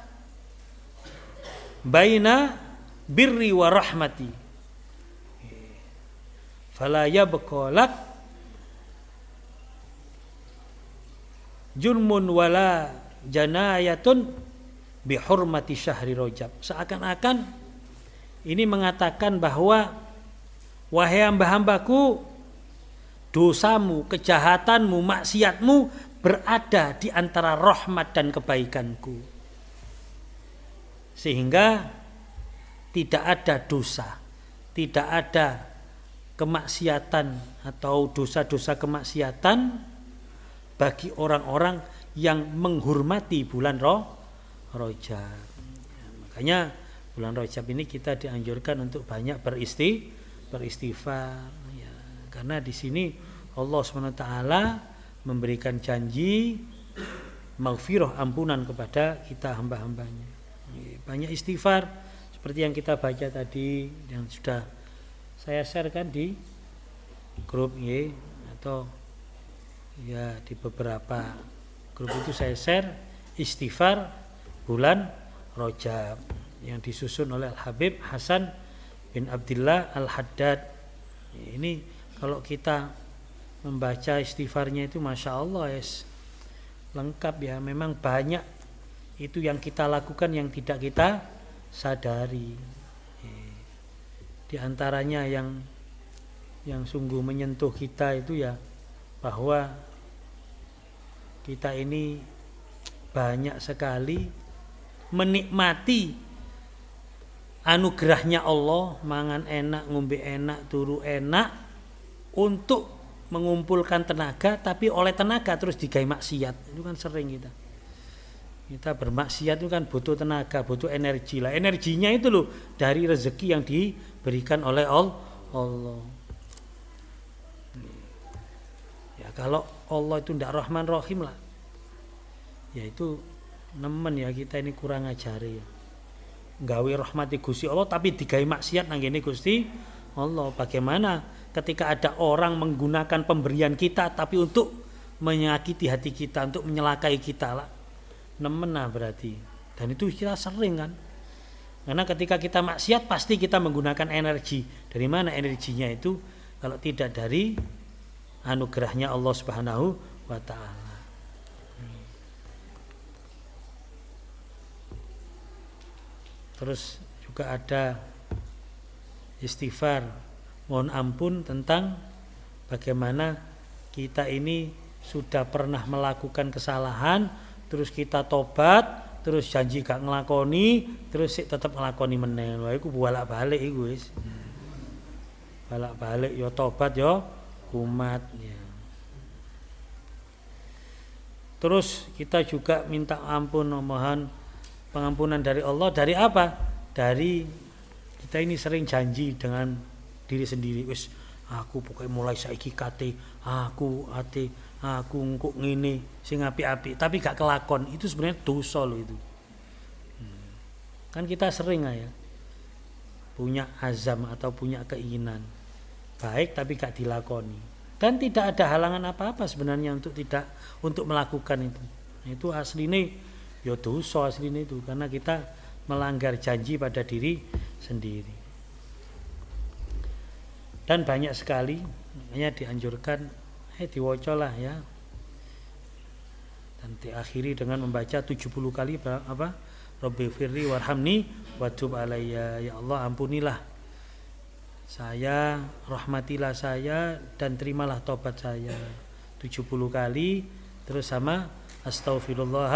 baina birri wa rahmati fala yabqalak jurmun wala janayatun bihurmati syahri Rajab. Seakan-akan ini mengatakan bahwa wahai hamba-hambaku, dosamu, kejahatanmu, maksiatmu berada di antara rahmat dan kebaikanku, sehingga tidak ada dosa, tidak ada kemaksiatan atau dosa-dosa kemaksiatan bagi orang-orang yang menghormati bulan Rajab. Makanya bulan Rajab ini kita dianjurkan untuk banyak beristighfar ya. Karena di sini Allah SWT memberikan janji maghfirah, ampunan kepada kita hamba-hambanya. Banyak istighfar seperti yang kita baca tadi, yang sudah saya sharekan di grup ya, atau ya di beberapa grup itu saya share istighfar bulan Rajab yang disusun oleh Al-Habib Hasan bin Abdullah Al-Haddad. Ini kalau kita membaca istighfarnya itu Masya Allah yes, lengkap ya. Memang banyak itu yang kita lakukan yang tidak kita sadari. Di antaranya yang sungguh menyentuh kita itu ya, bahwa kita ini banyak sekali menikmati anugerahnya Allah, mangan enak, ngombe enak, turu enak, untuk mengumpulkan tenaga, tapi oleh tenaga terus digawe maksiat. Itu kan sering kita bermaksiat itu kan butuh tenaga, butuh energi lah. Energinya itu loh dari rezeki yang diberikan oleh Allah. Ya kalau Allah itu tidak Rahman Rahim lah, ya itu nemen ya, kita ini kurang ajari ya. Gawe rahmati Gusti Allah tapi digawe maksiat nang ngene Gusti Allah. Bagaimana ketika ada orang menggunakan pemberian kita tapi untuk menyakiti hati kita, untuk menyelakai kita lah, nemen lah berarti. Dan itu kita sering kan, karena ketika kita maksiat pasti kita menggunakan energi. Dari mana energinya itu kalau tidak dari anugerahnya Allah Subhanahu wa ta'ala. Terus juga ada istighfar mohon ampun tentang bagaimana kita ini sudah pernah melakukan kesalahan, terus kita tobat, terus janji gak ngelakoni, terus tetap ngelakoni meneh. Wah iku bolak-balik iku wis. Bolak-balik yo tobat yo umat ya. Terus kita juga minta ampun, mohon pengampunan dari Allah. Dari apa? Dari kita ini sering janji dengan diri sendiri, wis aku pokoknya mulai saiki kate aku engkuk ngene sing apik-apik, tapi gak kelakon. Itu sebenarnya dosa loh itu. Kan kita sering ya punya azam atau punya keinginan baik tapi gak dilakoni, dan tidak ada halangan apa-apa sebenarnya untuk melakukan itu. Itu aslinya ya dosa aslinya itu, karena kita melanggar janji pada diri sendiri. Dan banyak sekali, makanya dianjurkan diwaca lah ya. Dan diakhiri dengan membaca 70 kali apa? Rabbi firli warhamni watub alayya. Ya Allah ampunilah saya, rahmatilah saya, dan terimalah tobat saya 70 kali. Terus sama astaghfirullah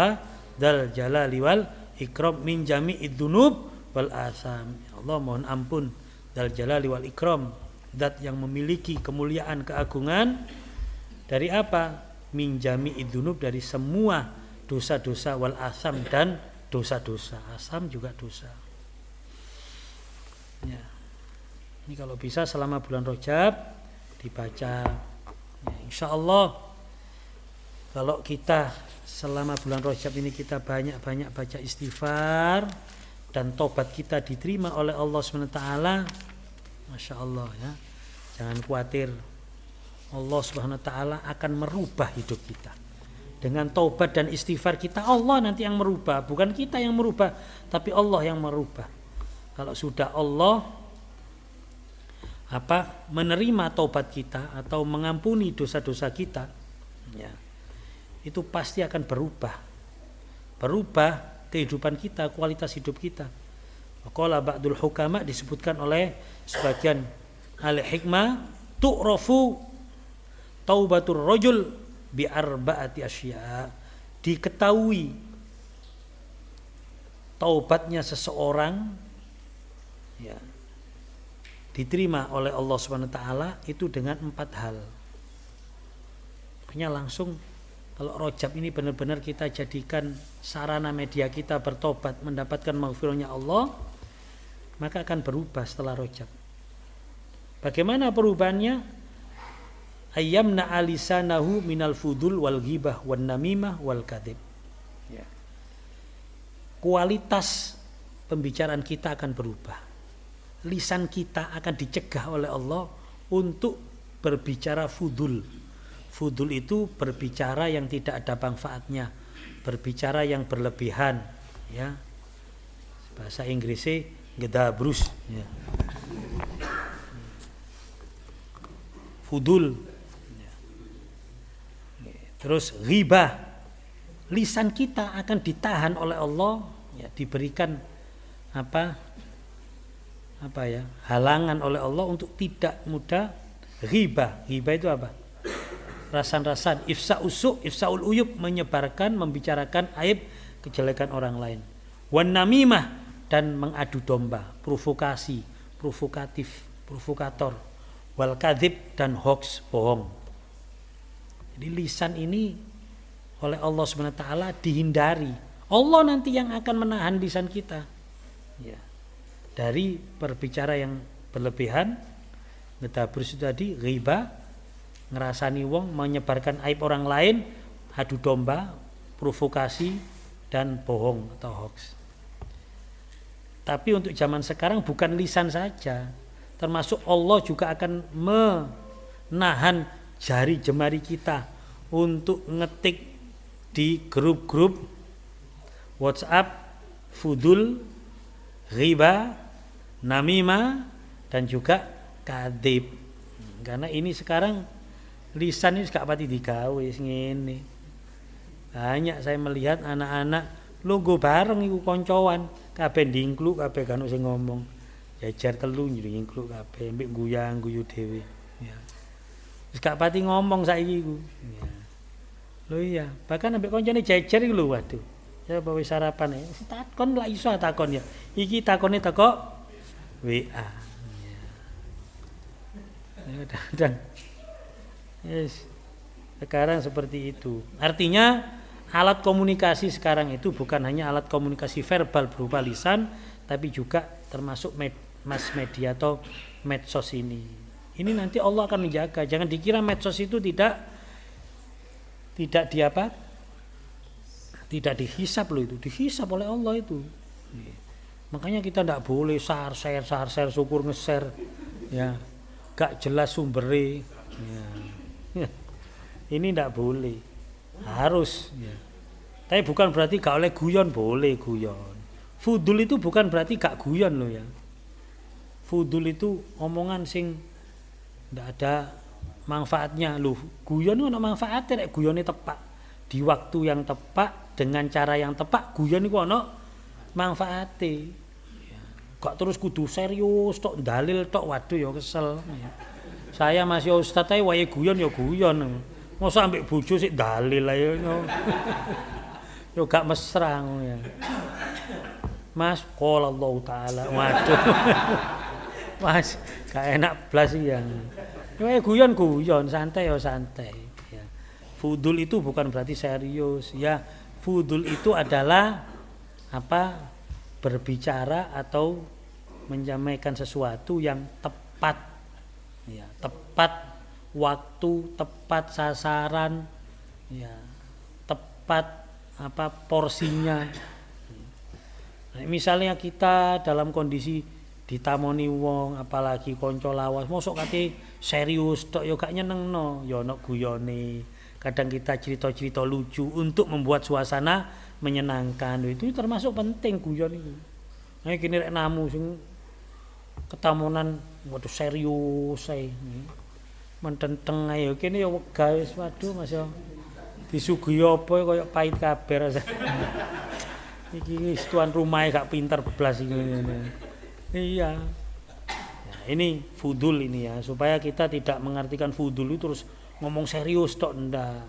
dal jalali wal ikram min jami'id dzunub wal asam. Ya Allah mohon ampun dal jalali wal ikram, zat yang memiliki kemuliaan keagungan, dari apa? Min jami'id dzunub, dari semua dosa-dosa, wal asam, dan dosa-dosa. Asam juga dosa. Ya. Ini kalau bisa selama bulan Rajab dibaca. Ya, insyaallah kalau kita selama bulan Rajab ini kita banyak-banyak baca istighfar dan tobat kita diterima oleh Allah SWT, Masya Allah ya. Jangan khawatir, Allah SWT akan merubah hidup kita. Dengan tobat dan istighfar kita, Allah nanti yang merubah. Bukan kita yang merubah, tapi Allah yang merubah. Kalau sudah Allah menerima tobat kita atau mengampuni dosa-dosa kita ya, itu pasti akan berubah kehidupan kita, kualitas hidup kita. Qala ba'dul hukama, disebutkan oleh sebagian ahli hikmah, tu'rafu taubatur rajul bi arba'ati asya, diketahui taubatnya seseorang ya diterima oleh Allah SWT itu dengan 4 hal. Makanya langsung Kalau Rajab ini benar-benar kita jadikan sarana media kita bertobat, mendapatkan maghfirahnya Allah, maka akan berubah setelah Rajab. Bagaimana perubahannya? Ayyamna alisanahu minal fudul wal ghibah wan namimah wal kadhib. Ya. Kualitas pembicaraan kita akan berubah. Lisan kita akan dicegah oleh Allah untuk berbicara fudul. Fudul itu berbicara yang tidak ada manfaatnya, berbicara yang berlebihan, ya. Bahasa Inggrisnya gedabrus, ya. Fudul. Ya. Terus ghibah. Lisan kita akan ditahan oleh Allah, ya, diberikan halangan oleh Allah untuk tidak mudah ghibah. Ghibah itu apa? Rasan-rasan, ifsa'ul uyub, menyebarkan, membicarakan aib, kejelekan orang lain. Wan namimah, dan mengadu domba, provokasi, provokatif, provokator. Wal kadzib, dan hoax, bohong. Jadi lisan ini oleh Allah SWT dihindari. Allah nanti yang akan menahan lisan kita, ya, dari berbicara yang berlebihan, ngetabrus itu tadi, ghibah, ngerasani wong, menyebarkan aib orang lain, adu domba, provokasi, dan bohong atau hoax. Tapi untuk zaman sekarang bukan lisan saja, termasuk Allah juga akan menahan jari jemari kita untuk ngetik di grup-grup WhatsApp fudul, ghibah, namimah, dan juga kadhib. Karena ini sekarang lisan ini gak pati digawe ngene. Banyak saya melihat anak-anak lungguh bareng iku koncoan, kabeh ndingkluk, kabeh kan sing ngomong. Jajar telu ndingkluk kabeh mbek guyang-guyu dhewe. Ya. Wis gak pati ngomong saiki iku. Ya. Lho iya, bahkan ambek koncone jajar iku lho, waduh. Ya bawa sarapan ya. Takon lah iso takon ya. Iki takone teko WA. Ya. Dan yes. Sekarang seperti itu. Artinya alat komunikasi sekarang itu bukan hanya alat komunikasi verbal berupa lisan, tapi juga termasuk mass media atau medsos ini. Ini nanti Allah akan menjaga. Jangan dikira medsos itu tidak dihisap loh, itu dihisap oleh Allah itu. Makanya kita tidak boleh share syukur nge-share, ya, gak jelas sumbernya. Ya. Ini tidak boleh, harus, ya. Tapi bukan berarti gak oleh guyon, boleh guyon. Fudul itu bukan berarti gak guyon loh, ya. Fudul itu omongan sing tidak ada manfaatnya loh. Guyon itu ada manfaatnya, guyonnya tepat di waktu yang tepat dengan cara yang tepat. Guyon itu ada manfaatnya. Ya. Gak terus kudu serius, tok dalil tok, waduh ya kesel. Ya. Saya masih ustaz ae wae guyon ya guyon. Mosok ambek bojo sik dalil ae yo. Yo gak mesra ngono ya. Mas qala Allah taala. Waduh. Mas, gak enak blas ya. Yo guyon santai yo santai ya. Fudul itu bukan berarti serius ya. Fudul itu adalah berbicara atau menyampaikan sesuatu yang tepat. Ya, tepat waktu, tepat sasaran, ya, tepat porsinya. Nah, misalnya kita dalam kondisi ditamoni wong, apalagi konco lawas, mosok kate serius tok yo gak nyenengno, yo ono guyone. Kadang kita cerita-cerita lucu untuk membuat suasana menyenangkan. Itu termasuk penting guyon itu. Nah, kini rek namu sing ketamunan waduh serius saya mententeng ayo kene ya wegah wis waduh Mas yo disuguhi apa kaya pahit kabeh rasa iki wis tuan rumah gak pinter blas iki iya. Nah, ini fudul ini ya, supaya kita tidak mengartikan fudul itu terus ngomong serius tok ndak.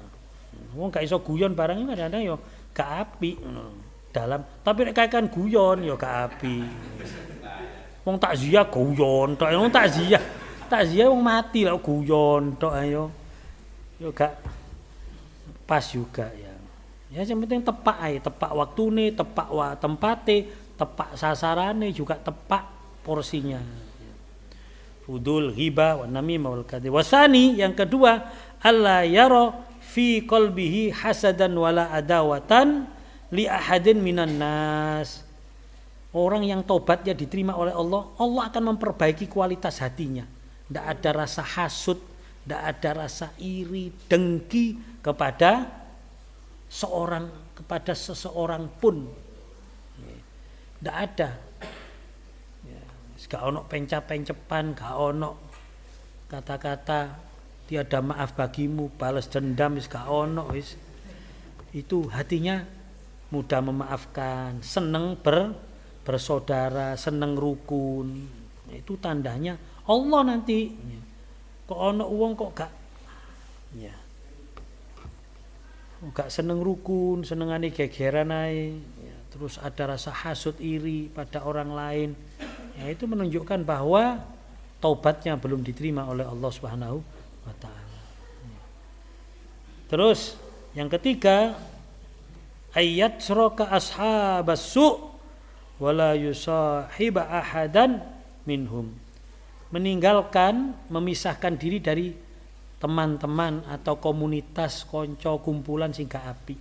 Wong gak iso guyon barang kadang-kadang yo gak apik dalam, tapi nek kakean guyon yo gak apik. Wong takziah guyon tok, wong takziah wong mati lah guyon tok ayo. Yo gak pas juga ya. Ya yang penting tepak ae, tepak waktune, tepak tempate, tepak sasarane, juga tepak porsinya. Fudul ghibah wa namimah wal kadhib. Wasani yang kedua, alla yara fi qalbihi hasadan wala adawatan li ahadin minan nas. Orang yang tobatnya diterima oleh Allah, Allah akan memperbaiki kualitas hatinya. Tidak ada rasa hasud, tidak ada rasa iri, dengki kepada seseorang pun. Tidak ada. Gak ono pencap-pencepan, gak ono kata-kata tiada maaf bagimu, balas dendam, gak ono. Itu hatinya mudah memaafkan, seneng bersaudara, seneng rukun. Itu tandanya Allah nanti. Kok ono uang kok gak gak seneng rukun, senengane gegeran ae, terus ada rasa hasud iri pada orang lain. Ya, itu menunjukkan bahwa taubatnya belum diterima oleh Allah Subhanahu wa taala. Terus yang ketiga, ayat suraka ashabas su' wala yusahiba ahadan minhum. Meninggalkan, memisahkan diri dari teman-teman atau komunitas konco kumpulan sing gak apik.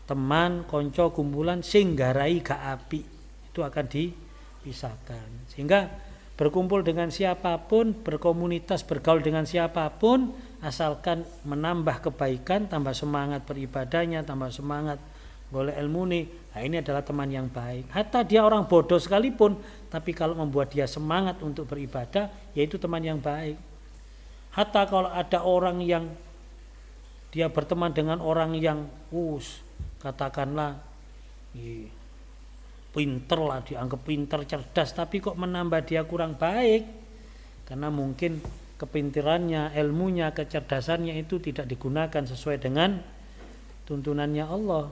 Teman konco kumpulan sing garai gak apik itu akan dipisahkan. Sehingga berkumpul dengan siapapun, berkomunitas, bergaul dengan siapapun, asalkan menambah kebaikan, tambah semangat beribadahnya, tambah semangat golek ilmune, nah ini adalah teman yang baik. Hatta dia orang bodoh sekalipun, tapi kalau membuat dia semangat untuk beribadah, yaitu teman yang baik. Hatta kalau ada orang yang dia berteman dengan orang yang katakanlah pinter lah, dianggap pinter, cerdas, tapi kok menambah dia kurang baik karena mungkin kepinterannya, ilmunya, kecerdasannya itu tidak digunakan sesuai dengan tuntunannya Allah,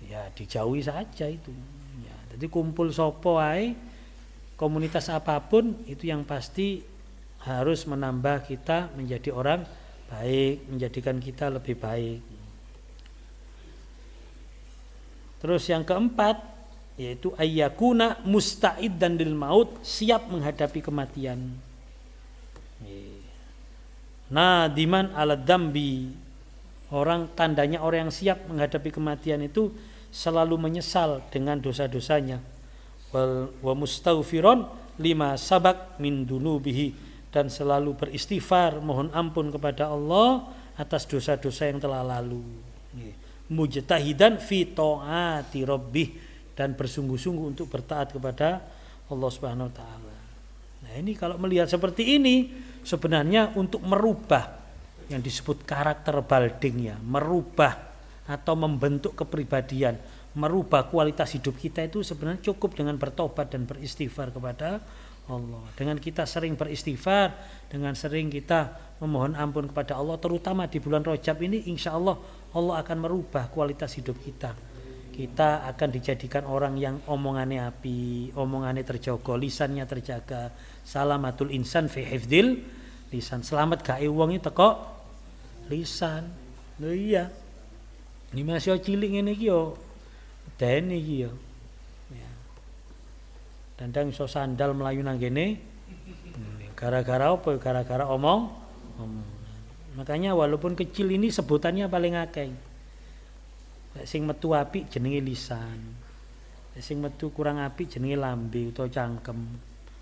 ya dijauhi saja itu ya. Jadi kumpul sopo ae, komunitas apapun itu yang pasti harus menambah kita menjadi orang baik, menjadikan kita lebih baik. Terus yang keempat, yaitu ayyakuna musta'iddan lil maut, siap menghadapi kematian. Nadiman ala dambi, tandanya orang yang siap menghadapi kematian itu selalu menyesal dengan dosa-dosanya. Wa mustaghfiron lima sabak min dunubihi, dan selalu beristighfar, mohon ampun kepada Allah atas dosa-dosa yang telah lalu. Mujtahidan fi ta'ati rabbih, dan bersungguh-sungguh untuk bertaat kepada Allah Subhanahu wa taala. Nah, ini kalau melihat seperti ini sebenarnya untuk merubah yang disebut karakter baldingnya, merubah atau membentuk kepribadian, merubah kualitas hidup kita itu sebenarnya cukup dengan bertobat dan beristighfar kepada Allah. Dengan kita sering beristighfar, dengan sering kita memohon ampun kepada Allah, terutama di bulan Rajab ini, insya Allah Allah akan merubah kualitas hidup kita. Kita akan dijadikan orang yang omongannya api, omongannya terjaga, lisannya terjaga. Salamatul insan fi hifdzil lisan. Selamat gawe wong iki teko lisan. Lho iya. Ini masih cilik ngene iki yo. Den iki yo. Dandang iso sandal melayu nang kene gara-gara apa? Gara-gara omong. Makanya walaupun kecil ini sebutannya paling akeh. Sing metu apik jenenge lisan. Sing metu kurang apik jenenge lambe utawa cangkem.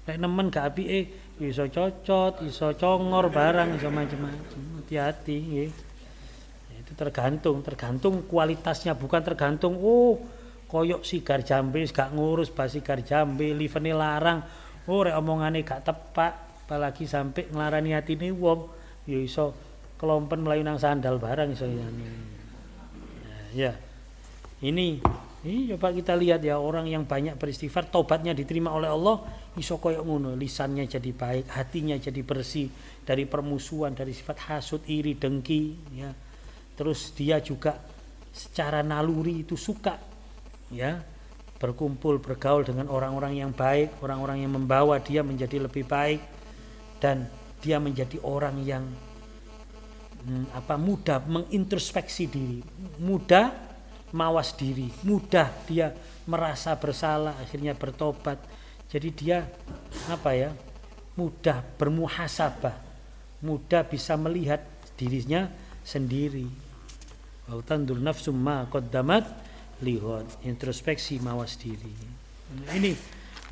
Nek nemen gak apike iso cocot, iso congor barang, iso macam-macam. Hati-hati nggih. Itu tergantung kualitasnya, bukan tergantung koyok sigar jambe gak ngurus bas sigar jambe, livene larang, rek omongane gak tepak, apalagi sampai nglarani atine wong, ya iso kelompen mlayu nang sandal barang iso ya. Ini coba kita lihat ya, orang yang banyak beristighfar, tobatnya diterima oleh Allah, iso koyok ngono, lisannya jadi baik, hatinya jadi bersih dari permusuhan, dari sifat hasud, iri, dengki ya. Terus dia juga secara naluri itu suka ya berkumpul, bergaul dengan orang-orang yang baik, orang-orang yang membawa dia menjadi lebih baik, dan dia menjadi orang yang mudah mengintrospeksi diri, mudah mawas diri, mudah dia merasa bersalah akhirnya bertobat. Jadi dia mudah bermuhasabah, mudah bisa melihat dirinya sendiri. Wa tandur nafsum ma qaddamat lihat, introspeksi, mawas diri. Ini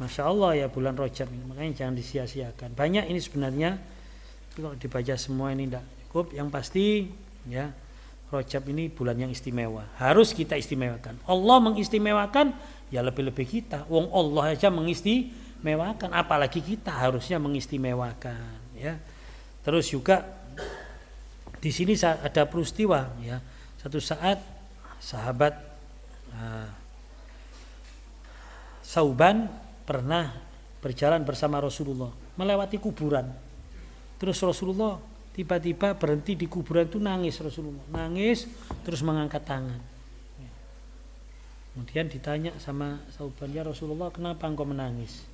Masya Allah ya bulan Rajab ini, makanya jangan disia-siakan. Banyak ini sebenarnya kalau dibaca semua ini tidak cukup. Yang pasti ya Rajab ini bulan yang istimewa, harus kita istimewakan. Allah mengistimewakan, ya lebih-lebih kita. Wong Allah aja mengistimewakan, apalagi kita harusnya mengistimewakan. Ya. Terus juga di sini ada peristiwa ya. Satu saat sahabat Sauban pernah berjalan bersama Rasulullah melewati kuburan. Terus Rasulullah tiba-tiba berhenti di kuburan itu, nangis. Rasulullah nangis terus mengangkat tangan. Kemudian ditanya sama Sauban, ya Rasulullah, kenapa engkau menangis?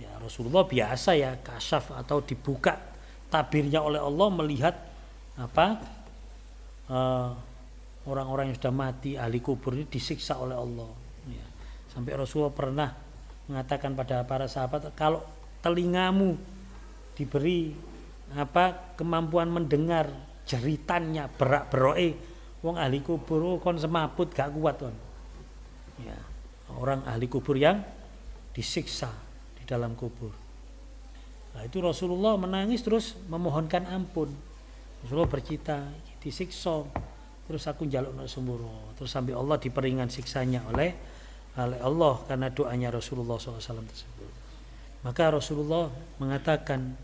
Ya Rasulullah biasa ya kasyaf atau dibuka tabirnya oleh Allah melihat orang-orang yang sudah mati, ahli kubur ini disiksa oleh Allah. Ya. Sampai Rasulullah pernah mengatakan pada para sahabat, kalau telingamu diberi kemampuan mendengar jeritannya berak-beroke wong ahli kubur, kon semaput gak kuat kon. Ya, orang ahli kubur yang disiksa di dalam kubur. Nah, itu Rasulullah menangis terus memohonkan ampun. Rasulullah bercita disiksa, terus aku njalukno semburo, terus sampai Allah diperingan siksanya oleh Allah karena doanya Rasulullah SAW tersebut. Maka Rasulullah mengatakan,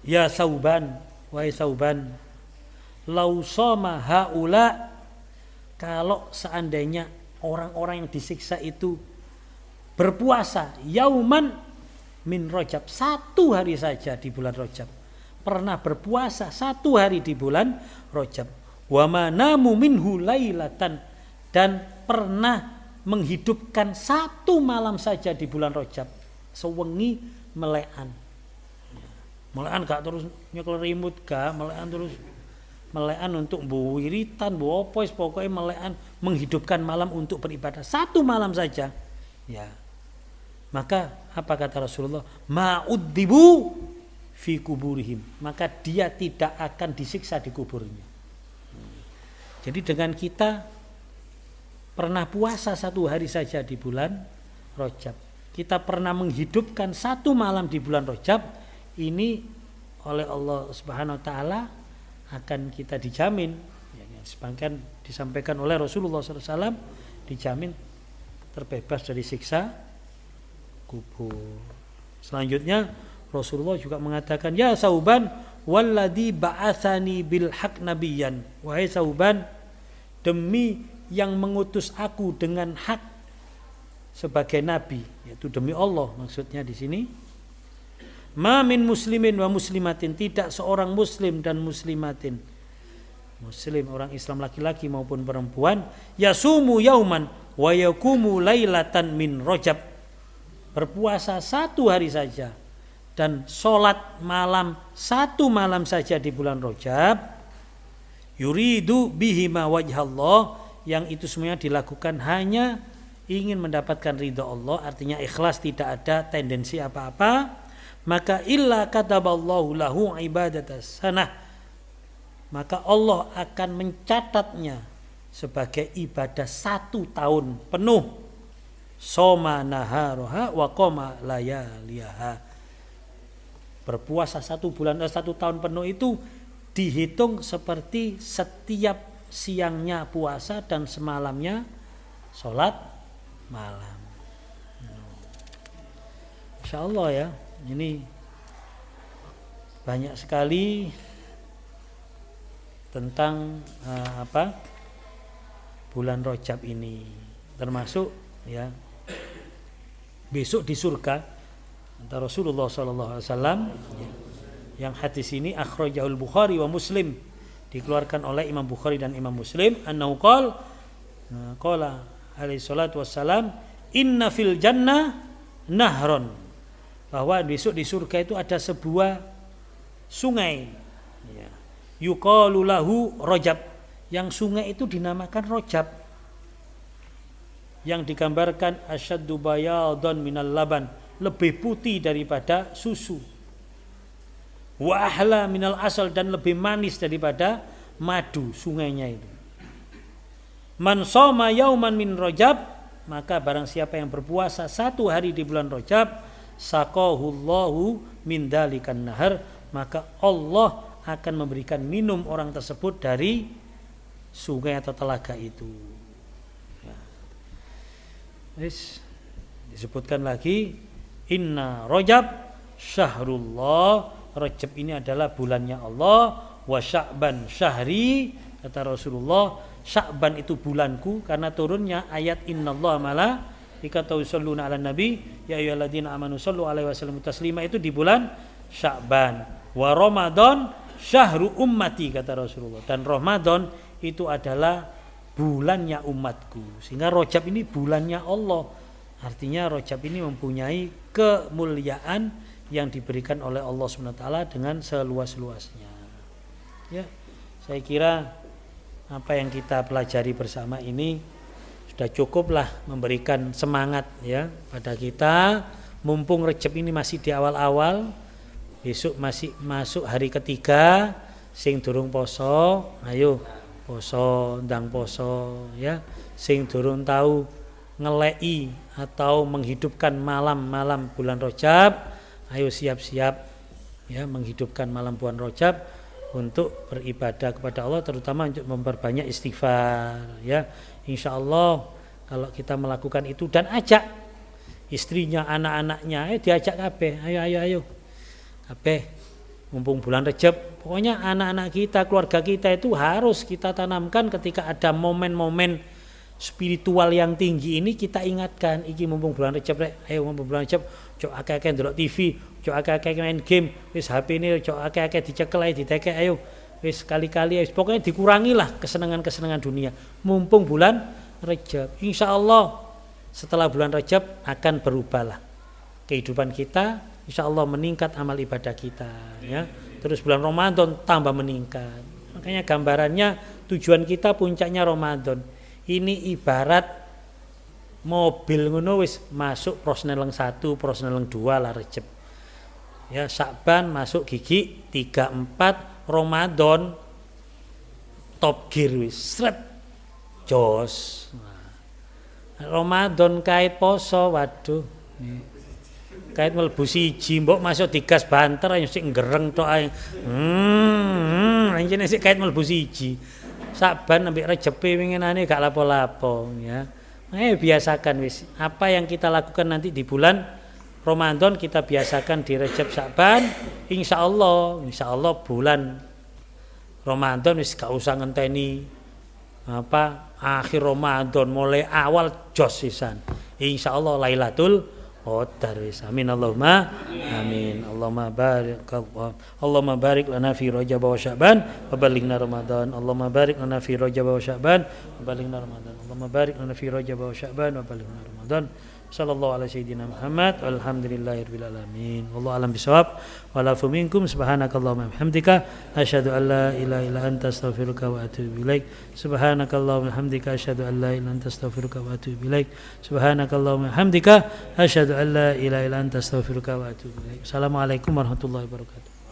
ya Sauban, wahai Sauban, lau soma haula, kalau seandainya orang-orang yang disiksa itu berpuasa yauman min Rajab, satu hari saja di bulan Rajab, pernah berpuasa satu hari di bulan Rajab, wa manamu minhu lailatan, dan pernah menghidupkan satu malam saja di bulan Rajab, sewengi melekan. Melekan gak terus nyekel remote gak, melekan untuk wiritan, opos, pokoknya melekan menghidupkan malam untuk beribadah satu malam saja. Ya. Maka apa kata Rasulullah? Ma'uddibu fi kuburihim, maka dia tidak akan disiksa di kuburnya. Jadi dengan kita pernah puasa satu hari saja di bulan Rajab, kita pernah menghidupkan satu malam di bulan Rajab, ini oleh Allah Subhanahu wa taala akan kita dijamin, disampaikan oleh Rasulullah SAW, dijamin terbebas dari siksa kubur. Selanjutnya Rasulullah juga mengatakan, ya Sauban, walladzi ba'atsani bil haq nabiyyan, wahai Sauban, demi yang mengutus aku dengan hak sebagai nabi, yaitu demi Allah maksudnya di sini. Ma min muslimin wa muslimatin, tidak seorang muslim dan muslimatin, muslim orang Islam laki-laki maupun perempuan, yasumu yauman wa yakumu lailatan min Rajab, berpuasa satu hari saja dan sholat malam satu malam saja di bulan Rajab, yuridu bihima wajhallah, yang itu semuanya dilakukan hanya ingin mendapatkan ridha Allah, artinya ikhlas, tidak ada tendensi apa-apa, maka illa kataballahu lahu ibadatas sanah, maka Allah akan mencatatnya sebagai ibadah 1 tahun penuh. Soma naharoha wa qoma layaliha, berpuasa 1 tahun penuh itu dihitung seperti setiap siangnya puasa dan semalamnya sholat malam. Insya Allah ya, ini banyak sekali tentang bulan Rajab ini, termasuk ya besok di surga antara Rasulullah SAW, yang hadis ini akhrajahul Bukhari wa Muslim, dikeluarkan oleh Imam Bukhari dan Imam Muslim, annahu qala alaihi salatu wassalam, inna fil jannah nahron, bahwa besok di surga itu ada sebuah sungai. Ya. Yuqalu lahu Rajab. Yang sungai itu dinamakan Rajab. Yang digambarkan asyaddu bayadan minal laban, lebih putih daripada susu. Wa ahla minal asal, dan lebih manis daripada madu sungainya itu. Man shoma yauman min Rajab, maka barang siapa yang berpuasa 1 hari di bulan Rajab, saqahullahu min dalikan nahar, maka Allah akan memberikan minum orang tersebut dari sungai atau telaga itu. Ya. Disebutkan lagi, inna Rajab syahrullah, Rajab ini adalah bulannya Allah, wa Sya'ban syahri, kata Rasulullah, Sya'ban itu bulanku, karena turunnya ayat innallaha malaikatahu yusholluna 'alan nabi ya ayyuhalladzina amanu shollu 'alaihi wasallimu taslima, itu di bulan Sya'ban. Wa Ramadan syahru ummati, kata Rasulullah, dan Ramadan itu adalah bulannya umatku. Sehingga Rajab ini bulannya Allah. Artinya Rajab ini mempunyai kemuliaan yang diberikan oleh Allah SWT dengan seluas-luasnya. Ya, saya kira apa yang kita pelajari bersama ini sudah cukuplah memberikan semangat ya pada kita. Mumpung Rajab ini masih di awal-awal, besok masih masuk hari ketiga, sing durung poso, ayo poso, ndang poso ya. Sing durung tahu ngelei atau menghidupkan malam-malam bulan Rajab, ayo siap-siap ya menghidupkan malam bulan Rajab untuk beribadah kepada Allah, terutama untuk memperbanyak istighfar ya. Insyaallah kalau kita melakukan itu dan ajak istrinya, anak-anaknya, diajak kabeh, ayo kabeh mumpung bulan Rajab. Pokoknya anak-anak kita, keluarga kita itu harus kita tanamkan ketika ada momen-momen spiritual yang tinggi ini, kita ingatkan, iki mumpung bulan Rajab rek, ayo mumpung bulan Rajab, cok akeh-akeh ndelok TV, cok akeh-akeh main game, wis HP ini cok akeh-akeh dicekel ae diteke, ayo wis kali-kali wis pokoknya dikurangilah kesenangan-kesenangan dunia mumpung bulan Rajab. Insyaallah setelah bulan Rajab akan berubahlah kehidupan kita, insyaallah meningkat amal ibadah kita ya. Terus bulan Ramadan tambah meningkat. Makanya gambarannya tujuan kita puncaknya Ramadan. Ini ibarat mobil ngono wis masuk prosneleng 1, prosneleng 2 lah Rajab. Ya, Sya'ban masuk gigi 3 4, Ramadan top gear wis srep jos. Ramadan kait poso, waduh. Kait mlebu siji mbok masuk digas banter ayo sik ngereng tok ae. Anjene sik kait mlebu siji. Sya'ban ambek Rajab winginane gak lapo-lapo ya. Biasakan wis. Apa yang kita lakukan nanti di bulan Ramadan kita biasakan di Rajab Sya'ban. Insyaallah bulan Ramadan wis gak usah ngenteni akhir Ramadan, mulai awal jos sisan. Insyaallah Lailatul Qadar wis. Amin Allahumma amin. Allahumma barik lana fi Rajab wa Sya'ban wa balighna Ramadan. Allahumma barik lana fi Rajab wa Sya'ban wa balighna Ramadan. Allahumma barik lana fi Rajab wa Sya'ban wa balighna Ramadan. Sallallahu ala sayyidina Muhammad walhamdulillahirabbil alamin. Wallahu alam bisawab. Walafu minkum subhanakallahumma bihamdika asyhadu an la ilaha illa anta astaghfiruka wa atubu ilaik. Subhanakallahumma bihamdika asyhadu an la ilaha illa anta astaghfiruka wa atubu ilaik. Subhanakallahumma bihamdika asyhadu an la ilaha illa anta astaghfiruka wa atubu ilaik. Assalamualaikum warahmatullahi wabarakatuh.